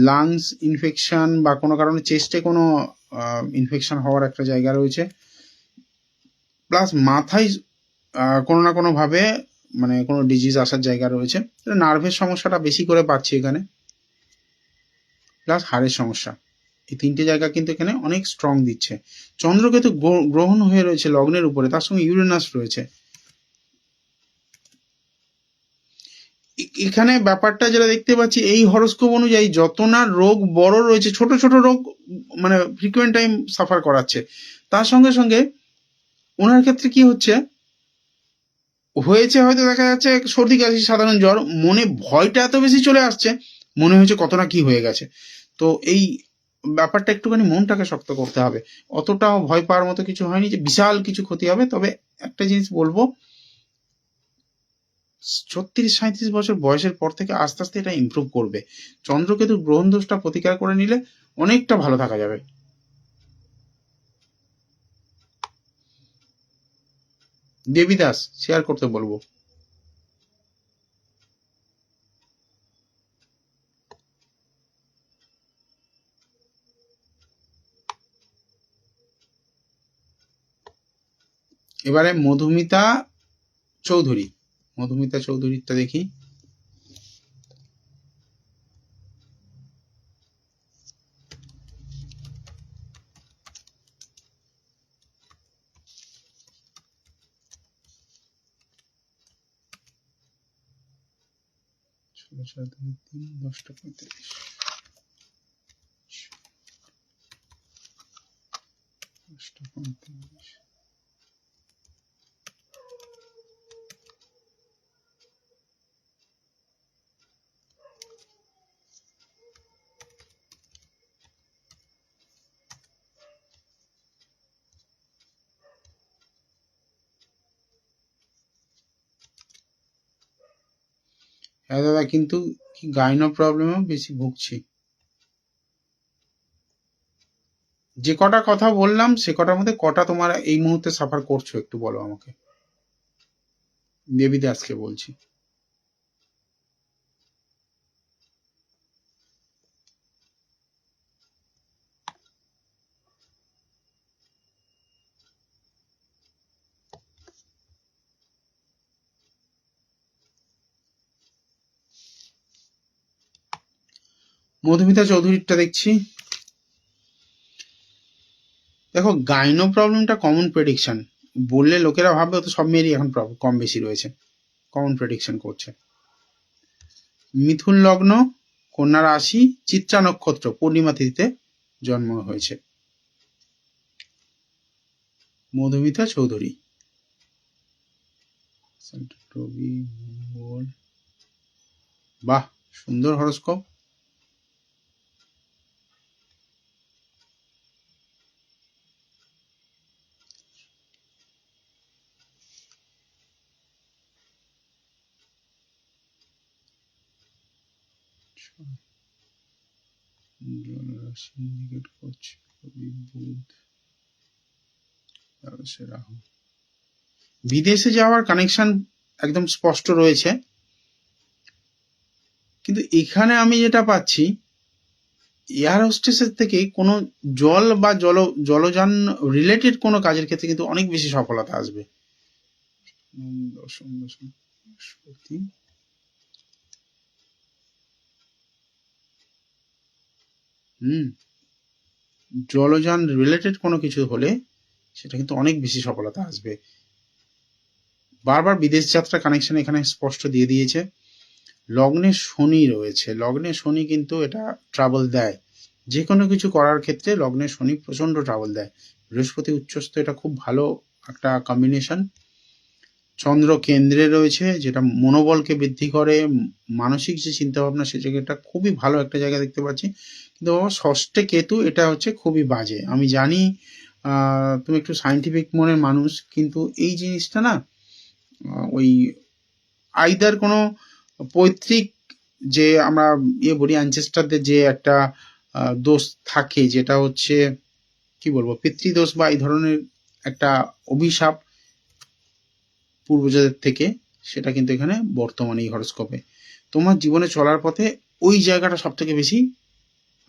লাংস ইনফেকশন বা কোনো কারণে চেস্টে কোনো ইনফেকশন হওয়ার একটা জায়গা রয়েছে, প্লাস মাথায় কোনো না কোনোভাবে মানে কোনো ডিজিজ আসার জায়গা রয়েছে। নার্ভের সমস্যাটা বেশি করে পাচ্ছি এখানে, প্লাস হাড়ের সমস্যা, এই তিনটে জায়গা কিন্তু এখানে অনেক স্ট্রং দিচ্ছে। চন্দ্রকেতু গ্রহণ হয়ে রয়েছে লগ্নের উপরে, তার সঙ্গে ইউরেনাস রয়েছে। এখানে ব্যাপারটা যেটা দেখতে পাচ্ছি, এই হরোস্কোপ অনুযায়ী যত না রোগ বড় রয়েছে, ছোট ছোট রোগ মানে ফ্রিকুয়েন্ট টাইম সাফার করাচ্ছে। তার সঙ্গে সঙ্গে ওনার ক্ষেত্রে কি হচ্ছে, হয়েছে হয়তো দেখা যাচ্ছে সর্দি কাশি সাধারণ জ্বর, মনে ভয়টা এত বেশি চলে আসছে, মনে হয়েছে কত না কি হয়ে গেছে। তো এই ব্যাপারটা একটুখানি মনটাকে শক্ত করতে হবে, অতটাও ভয় পাওয়ার মতো কিছু হয়নি যে বিশাল কিছু ক্ষতি হবে। তবে একটা জিনিস বলবো, 36-37 বছর বয়সের পর থেকে আস্তে আস্তে এটা ইমপ্রুভ করবে। চন্দ্রকেতুর গ্রহণ দোষটা প্রতিকার করে নিলে অনেকটা ভালো থাকা যাবে। দেবীদাস শেয়ার করতে বলবো। এবারে মধুমিতা চৌধুরী, মধুমিতা চৌধুরীরটা দেখি। হ্যাঁ দাদা, কিন্তু কি গাইনো প্রবলেমও বেশি ভুগছি। যে কটা কথা বললাম সে কটার মধ্যে কটা তোমার এই মুহূর্তে সাফার করছো একটু বলো আমাকে। দেবীদাসকে বলছি। মধুমিতা চৌধুরীরটা দেখছি। দেখো, গাইনো প্রবলেমটা কমন প্রেডিকশন, বললে লোকেরা ভাববে তো সব মেয়েরই এখন কম বেশি রয়েছে, কমন প্রেডিকশন করছে। মিথুন লগ্ন, কন্যা রাশি, চিত্রা নক্ষত্র, পূর্ণিমা তিথিতে জন্ম হয়েছে মধুমিতা চৌধুরী। বাহ, সুন্দর হরস্কোপ। বিদেশে যাওয়ার কানেকশন একদম স্পষ্ট রয়েছে, কিন্তু এখানে আমি যেটা পাচ্ছি এয়ার হোস্টেসের থেকে কোনো জল বা জলযান রিলেটেড কোনো কাজের ক্ষেত্রে কিন্তু অনেক বেশি সফলতা আসবে। দশম দশম বৃহস্পতি। জলযান রিলেটেড কোনো কিছু হলে সেটা কিন্তু অনেক বেশি সফলতা আসবে। বারবার বিদেশ যাত্রা কানেকশন এখানে স্পষ্ট দিয়ে দিয়েছে। লগ্নে শনি রয়েছে, লগ্নে শনি কিন্তু এটা ট্রাবল দেয়। যে কোনো কিছু করার ক্ষেত্রে লগ্নে শনি প্রচন্ড ট্রাবল দেয়। বৃহস্পতি উচ্চস্থ, এটা খুব ভালো একটা কম্বিনেশন। চন্দ্র কেন্দ্রে রয়েছে, যেটা মনোবলকে বৃদ্ধি করে, মানসিক যে চিন্তাভাবনা সে জায়গাটা খুবই ভালো একটা জায়গা দেখতে পাচ্ছি। কিন্তু বাবা ষষ্ঠে কেতু, এটা হচ্ছে খুবই বাজে। আমি জানি তুমি একটু সায়েন্টিফিক মনের মানুষ, কিন্তু এই জিনিসটা না ওই আইদার কোনো পৈতৃক যে আমরা বলি অ্যানচেস্টারদের যে একটা দোষ থাকে, যেটা হচ্ছে কি বলবো পিতৃদোষ বা এই ধরনের একটা অভিশাপ পূর্বজদের থেকে, সেটা কিন্তু এখানে বর্তমানে এই হরস্কোপে তোমার জীবনে চলার পথে ওই জায়গাটা সব থেকে বেশি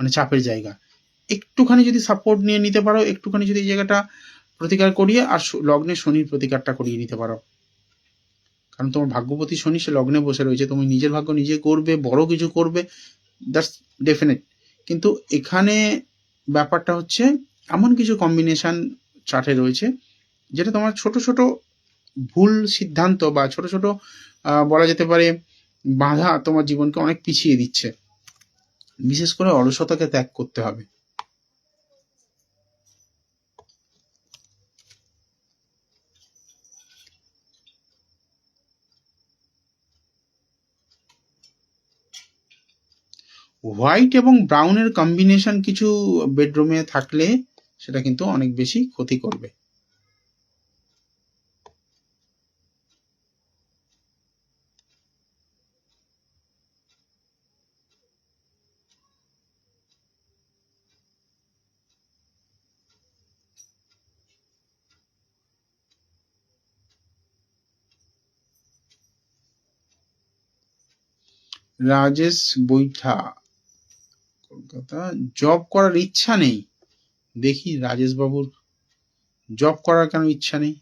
মানে চাপের জায়গা। একটুখানি যদি সাপোর্ট নিয়ে নিতে পারো, একটুখানি যদি এই জায়গাটা প্রতিকার করিয়ে আর লগ্নে শনির প্রতিকারটা করিয়ে নিতে পারো, কারণ তোমার ভাগ্যপতি শনি সে লগ্নে বসে রয়েছে, তুমি নিজের ভাগ্য নিজে করবে, বড় কিছু করবে, দ্যাটস ডেফিনেট। কিন্তু এখানে ব্যাপারটা হচ্ছে এমন কিছু কম্বিনেশন চার্টে রয়েছে যেটা তোমার ছোট ছোট ভুল সিদ্ধান্ত বা ছোট ছোট বলা যেতে পারে বাধা তোমার জীবনকে অনেক পিছিয়ে দিচ্ছে। বিশেষ করে অলসতাকে ত্যাগ করতে হবে। হোয়াইট এবং ব্রাউনের কম্বিনেশন কিছু বেডরুমে থাকলে সেটা কিন্তু অনেক বেশি ক্ষতি করবে। রাজেশ বৈঠা, কলকাতা। জব করার ইচ্ছা নেই, দেখি রাজেশ বাবুর জব করার কেন ইচ্ছা নেই।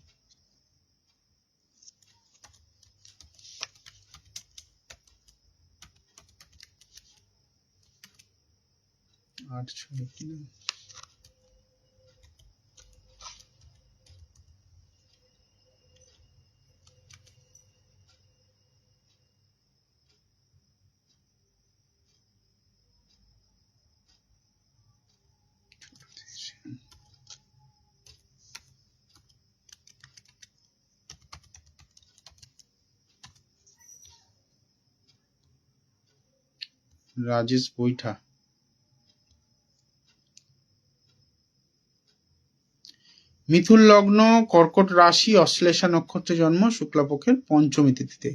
রাজেশ বৈঠা, মিথুন লগ্ন, কর্কট রাশি, অশ্লেষা নক্ষত্রে জন্ম, শুক্লাপক্ষের পঞ্চমী তিথিতে।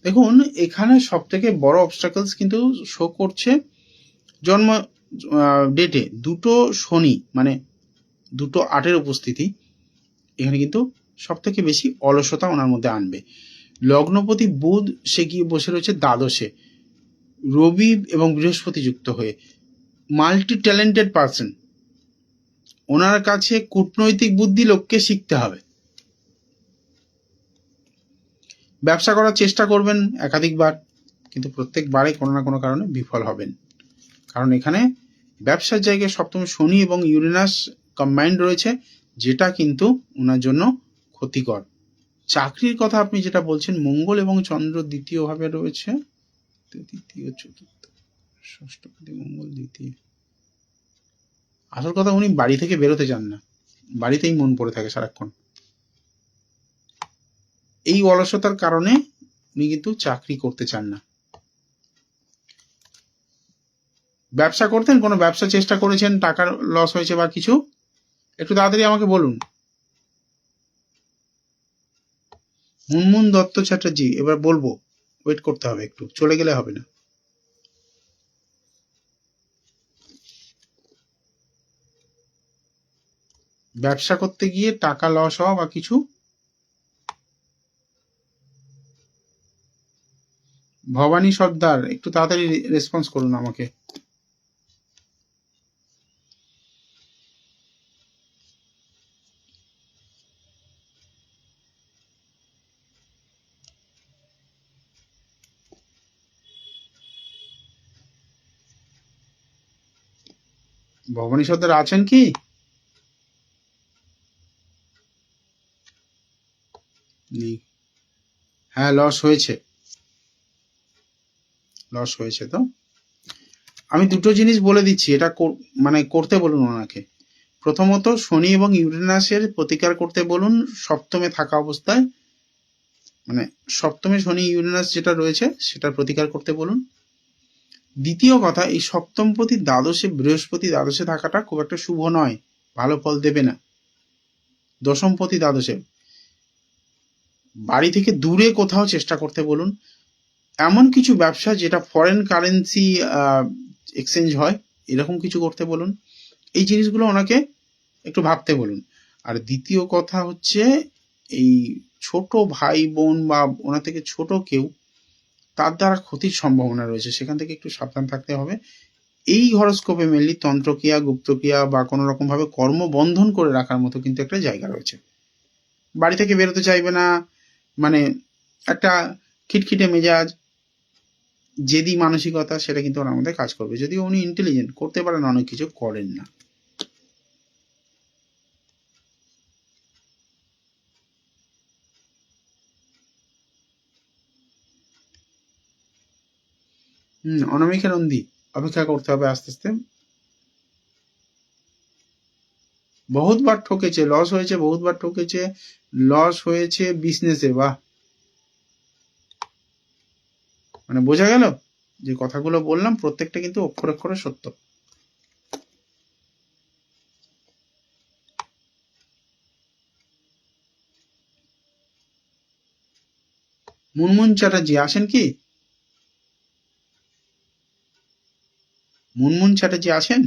দেখুন এখানে সব থেকে বড় অবস্টাকলস কিন্তু শো করছে জন্ম ডেটে দুটো শনি, মানে দুটো 8-এর উপস্থিতি এখানে কিন্তু সব থেকে বেশি অলসতা ওনার মধ্যে আনবে। লগ্নপতি বুধ সে গিয়ে বসে রয়েছে দ্বাদশে, রবি এবং বৃহস্পতি যুক্ত হয়ে, মাল্টি ট্যালেন্টেড পার্সন। ওনার কাছে কূটনৈতিক বুদ্ধি লোককে শিখতে হবে। ব্যবসা করার চেষ্টা করবেন একাধিকবার, কিন্তু প্রত্যেকবারে কোনো না কোনো কারণে বিফল হবেন, কারণ এখানে ব্যবসার জায়গায় সপ্তমে শনি এবং ইউরেনাস কম্বাইন্ড রয়েছে, যেটা কিন্তু ওনার জন্য ক্ষতিকর। চাকরির কথা আপনি যেটা বলছেন, মঙ্গল এবং চন্দ্র দ্বিতীয় ভাবে রয়েছে, তৃতীয় চতুর্থ ষষ্ঠপতি মঙ্গল দ্বিতীয়। আসল কথা উনি বাড়ি থেকে বেরোতে চান না, বাড়িতেই মন পড়ে থাকে সারাক্ষণ। এই অলসতার কারণে উনি কিন্তু চাকরি করতে চান না। ব্যবসা করতেন, কোনো ব্যবসা চেষ্টা করেছেন, টাকার লস হয়েছে বা কিছু, একটু তাড়াতাড়ি আমাকে বলুন। মুনমুন দত্ত চ্যাটার্জি, এবার বলবো, ওয়েট করতে হবে একটু, চলে গেলে হবে না। ব্যবসা করতে গিয়ে টাকা লস হওয়া বা কিছু, ভবানী সর্দার একটু তাড়াতাড়ি রেসপন্স করুন আমাকে। ভবানী সর্দার আছেন কি? নেই। হ্যাঁ, লস হয়েছে, লস হয়েছে। তো আমি দুটো জিনিস বলে দিচ্ছি, এটা মানে করতে বলুন ওনাকে। প্রথমত শনি এবং ইউরেনাসের প্রতিকার করতে বলুন সপ্তমে থাকা অবস্থায়, মানে সপ্তমে শনি ইউরেনাস যেটা রয়েছে সেটার প্রতিকার করতে বলুন। দ্বিতীয় কথা, এই সপ্তমপতি দ্বাদশে, বৃহস্পতি দ্বাদশে থাকাটা খুব একটা শুভ নয়, ভালো ফল দেবে না। দশমপতি দ্বাদশে, বাড়ি থেকে দূরে কোথাও চেষ্টা করতে বলুন। এমন কিছু ব্যবসা যেটা ফরেন কারেন্সি এক্সচেঞ্জ হয়, এরকম কিছু করতে বলুন। এই জিনিসগুলো ওনাকে একটু ভাবতে বলুন। আর দ্বিতীয় কথা হচ্ছে, এই ছোট ভাই বোন বা ওনার থেকে ছোট কেউ, তার দ্বারা ক্ষতির সম্ভাবনা রয়েছে, সেখান থেকে একটু সাবধান থাকতে হবে। এই হরস্কোপে মেনলি তন্ত্রক্রিয়া, গুপ্তক্রিয়া বা কোনো রকম ভাবে কর্ম বন্ধন করে রাখার মতো কিন্তু একটা জায়গা রয়েছে। বাড়ি থেকে বেরোতে চাইবে না, মানে একটা খিটখিটে মেজাজ, জেদি মানসিকতা, সেটা কিন্তু ওনার মধ্যে কাজ করবে। যদিও উনি ইন্টেলিজেন্ট, করতে পারেন, অনেক কিছু করেন না। অনামিকা নন্দী, অপেক্ষা করতে হবে আস্তে আস্তে। বহুতবার ঠকেছে, লস হয়েছে, বহুতবার ঠকেছে, লস হয়েছে বিজনেসে। বাহ, মানে বোঝা গেল যে কথাগুলো বললাম প্রত্যেকটা কিন্তু অক্ষরে অক্ষরে সত্য। মুনমুন চ্যাটার্জি আছেন কি? মুনমুন চ্যাটার্জি আছেন?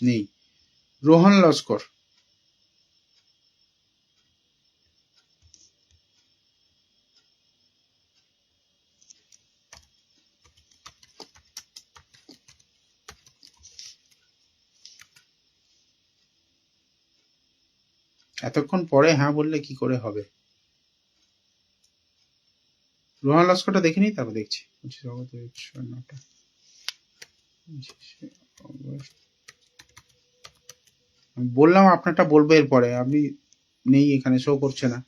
নেই। রোহন লস্কর, এতক্ষণ পরে হ্যাঁ বললে কি করে হবে? রোহন লস্করটা দেখে নিই, তারপর দেখছি। বললাম আপনারটা বলবো এরপরে, আপনি নেই এখানে, শো করছে না।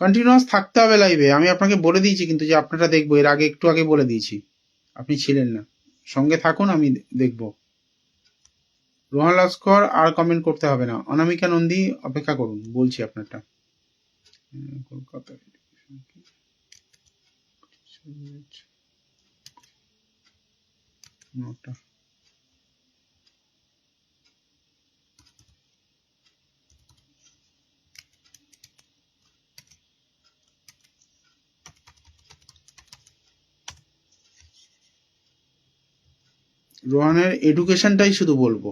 কন্টিনিউয়াস থাকতে হবে লাইভে, আমি আপনাকে বলে দিয়েছি কিন্তু যে আপনারটা দেখবো, এর আগে একটু আগে বলে দিয়েছি, আপনি ছিলেন না। সঙ্গে থাকুন, আমি দেখব। রোহন লস্কর আর কমেন্ট করতে হবে না। অনামিকা নন্দী, অপেক্ষা করুন, বলছি আপনারটা। কলকাতা নটা। রোহানের এডুকেশনটাই শুধু বলবো,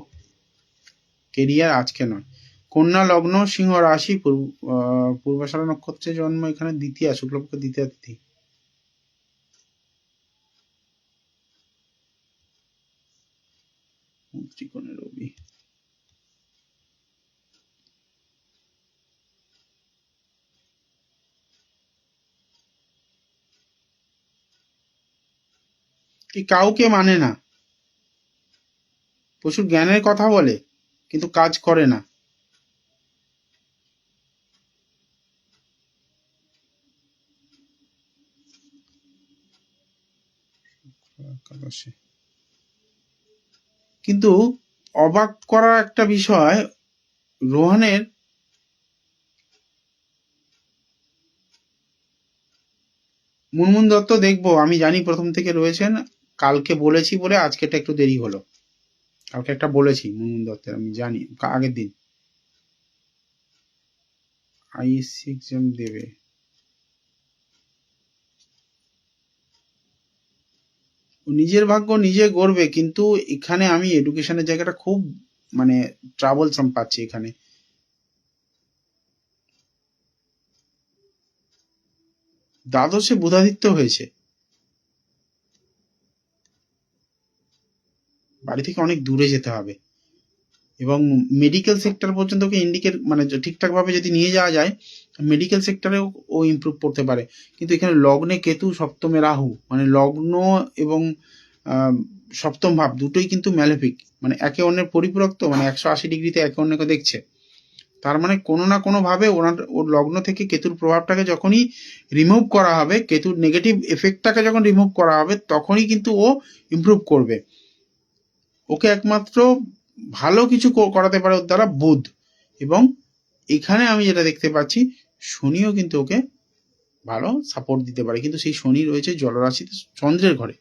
কেরিয়ার আজকে নয়। কন্যা লগ্ন, সিংহ রাশি, পূর্বাষাঢ়া নক্ষত্রে জন্ম, এখানে দ্বিতীয়া, শুক্লপক্ষ দ্বিতীয়া তিথি। ত্রিকোণে রবি। কি কাউকে মানে না, প্রচুর জ্ঞানের কথা বলে কিন্তু কাজ করে না। কিন্তু অবাক করার একটা বিষয়, রোহানের মুনমুন দত্ত দেখবো, আমি জানি প্রথম থেকে রয়েছেন। কালকে বলেছি বলে আজকেটা একটু দেরি হলো, কালকে একটা বলেছি মুনমুন দত্তের, আমি জানি আগের দিন। আইএসসি এক্সাম দেবে, নিজের ভাগ্য নিজে গড়বে, কিন্তু এখানে আমি এডুকেশনের জায়গাটা খুব মানে ট্রাবলসাম পাচ্ছি এখানে। দ্বাদশে বুধাদিত্য হয়েছে, বাড়ি থেকে অনেক দূরে যেতে হবে, এবং মেডিকেল সেক্টর পর্যন্ত ওকে ইন্ডিকেট মানে ঠিকঠাকভাবে যদি নিয়ে যাওয়া যায় মেডিকেল সেক্টরেও ও ইমপ্রুভ করতে পারে। কিন্তু এখানে লগ্নে কেতু, সপ্তমে রাহু, মানে লগ্ন এবং সপ্তম ভাব দুটোই কিন্তু ম্যালেফিক, মানে একে অন্যের পরিপূরক, তো মানে 180 ডিগ্রিতে একে অন্যকে দেখছে। তার মানে কোনো না কোনো ভাবে ওর লগ্ন থেকে কেতুর প্রভাবটাকে যখনই রিমুভ করা হবে, কেতুর নেগেটিভ এফেক্টটাকে যখন রিমুভ করা হবে, তখনই কিন্তু ও ইমপ্রুভ করবে। ওকে একমাত্র ভালো কিছু করাতে পারে ওর দ্বারা বুধ, এবং এখানে আমি যেটা দেখতে পাচ্ছি শনিও কিন্তু ওকে ভালো সাপোর্ট দিতে পারে, কিন্তু সেই শনি রয়েছে জলরাশিতে চন্দ্রের ঘরে।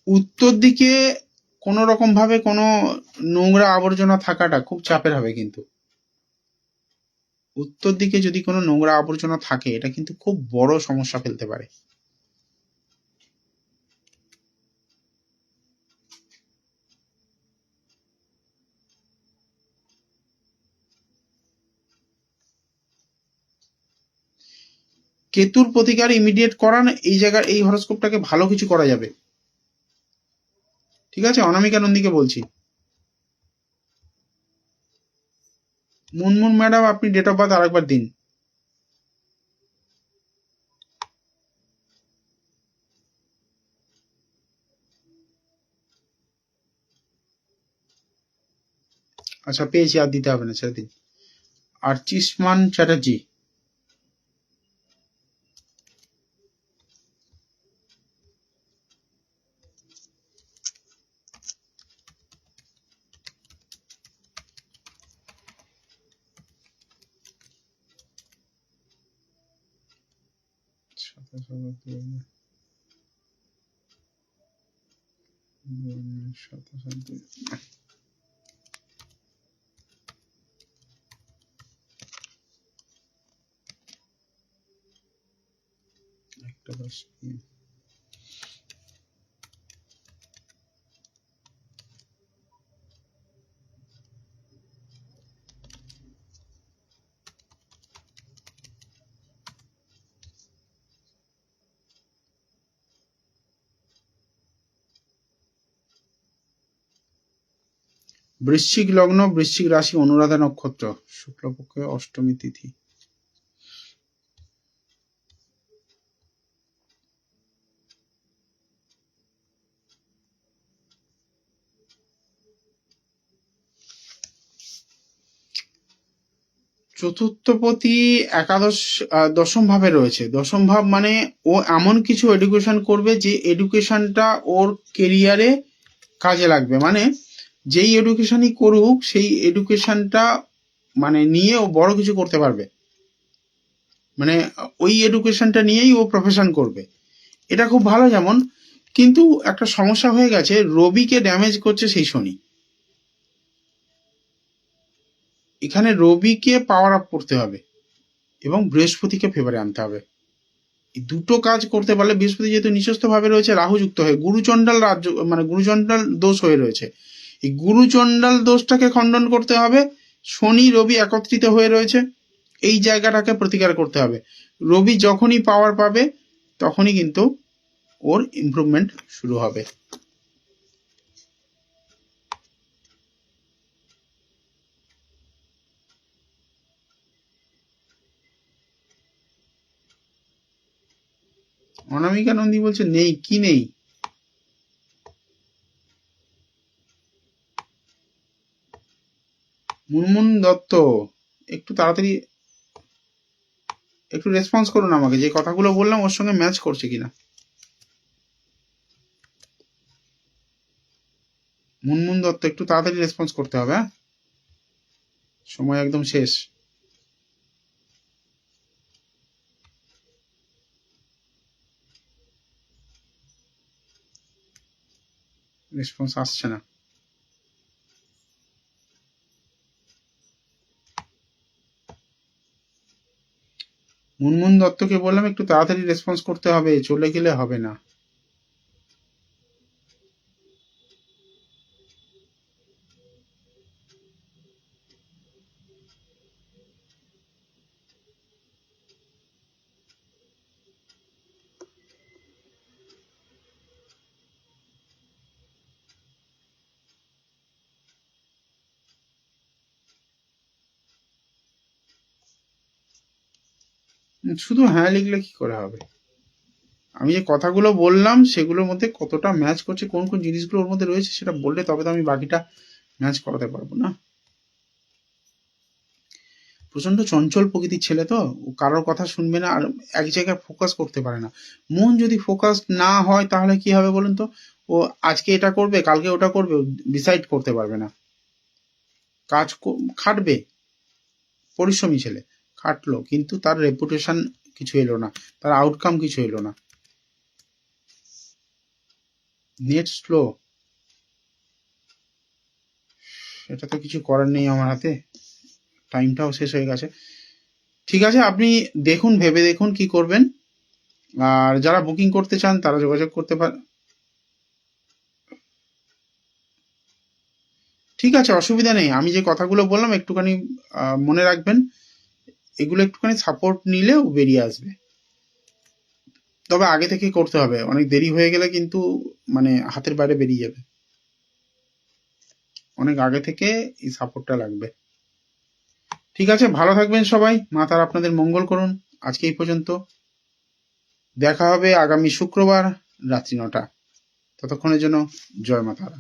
উত্তর দিকে কোনো রকম ভাবে কোনো নোংরা আবর্জনা থাকাটা খুব চাপের হবে, কিন্তু উত্তর দিকে যদি কোনো নোংরা আবর্জনা থাকে এটা কিন্তু খুব বড় সমস্যা ফেলতে পারে। কেতুর প্রতিকার ইমিডিয়েট করান, এই জায়গার এই হরোস্কোপটাকে ভালো কিছু করা যাবে। ঠিক আছে, অনামিকা নন্দীকে বলছি। মুনমুন ম্যাডাম, আপনি ডেট অফ বার্থ আরেকবার দিন। আচ্ছা পেয়েছি, আর দিতে হবে না, ছেড়ে দিন। আর্চিসমান চ্যাটার্জি। একটা বৃশ্চিক লগ্ন, বৃশ্চিক রাশি, অনুরাধা নক্ষত্র, শুক্লপক্ষে অষ্টমী তিথি। চতুর্থপতি একাদশ দশম ভাবে রয়েছে। দশম ভাব মানে ও এমন কিছু এডুকেশন করবে যে এডুকেশনটা ওর কেরিয়ারে কাজে লাগবে, মানে যেই এডুকেশনই করুক সেই এডুকেশনটা মানে নিয়ে ও বড় কিছু করতে পারবে, মানে ওই এডুকেশনটা নিয়েই ও প্রফেশন করবে। এটা খুব ভালো। যেমন কিন্তু একটা সমস্যা হয়ে গেছে, রবিকে ড্যামেজ করছে সেই শনি। এখানে রবিকে পাওয়ার আপ করতে হবে এবং বৃহস্পতিকে ফেভারে আনতে হবে। এই দুটো কাজ করতে পারলে, বৃহস্পতি যেহেতু নিচস্থ ভাবে রয়েছে রাহু যুক্ত হয়ে গুরুচণ্ডাল রাজ্য মানে গুরুচণ্ডাল দোষ হয়ে রয়েছে, এই গুরুচণ্ডাল দোষটাকে খণ্ডন করতে হবে। শনি রবি একত্রিত হয়ে রয়েছে, এই জায়গাটাকে প্রতিকার করতে হবে। রবি যখনই পাওয়ার পাবে তখনই কিন্তু ওর ইমপ্রুভমেন্ট শুরু হবে। অনামিকা নন্দী বলছে নেই, কি নেই? মুনমুন দত্ত, একটু তাড়াতাড়ি একটু রেসপন্স করুন আমাকে, যে কথাগুলো বললাম ওর সঙ্গে ম্যাচ করছে কিনা। মুনমুন দত্ত, একটু তাড়াতাড়ি রেসপন্স করতে হবে, হ্যাঁ, সময় একদম শেষ। রেসপন্স আসছে না। মুনমুন দত্তকে বললাম একটু তাড়াতাড়ি রেসপন্স করতে হবে, চলে গেলে হবে না। শুধু হ্যাঁ লিখলে কি করে হবে? আমি যে কথাগুলো বললাম সেগুলোর মধ্যে কতটা ম্যাচ করছে, কোন কোন জিনিসগুলো ওর মধ্যে রয়েছে সেটা বললে তবে তো আমি বাকিটা ম্যাচ করাতে পারবো না। প্রচন্ড চঞ্চল প্রকৃতির ছেলে তো, ও কারোর কথা শুনবে না আর এক জায়গায় ফোকাস করতে পারে না। মন যদি ফোকাস না হয় তাহলে কি হবে বলুন তো? ও আজকে এটা করবে, কালকে ওটা করবে, ডিসাইড করতে পারবে না। খাটবে, পরিশ্রমী ছেলে, খাটলো, কিন্তু তার রেপুটেশন কিছু এলো না, তার আউটকাম কিছু এলো না। নেট স্লো, এটা তো কিছু করার নেই আমার হাতে, টাইমটাও শেষ হয়ে গেছে। ঠিক আছে, আপনি দেখুন, ভেবে দেখুন কি করবেন। আর যারা বুকিং করতে চান তারা যোগাযোগ করতে পারেন। ঠিক আছে, অসুবিধা নেই। আমি যে কথাগুলো বললাম একটুখানি মনে রাখবেন, এগুলো একটুখানি সাপোর্ট নিলেও বেরিয়ে আসবে। তবে আগে থেকে করতে হবে, অনেক দেরি হয়ে গেলে কিন্তু মানে হাতের বাইরে বেরিয়ে যাবে। অনেক আগে থেকে এই সাপোর্টটা লাগবে। ঠিক আছে, ভালো থাকবেন সবাই, মা তারা আপনাদের মঙ্গল করুন। আজকে এই পর্যন্ত, দেখা হবে আগামী শুক্রবার রাত্রি 9টা। ততক্ষণের জন্য জয় মা তারা।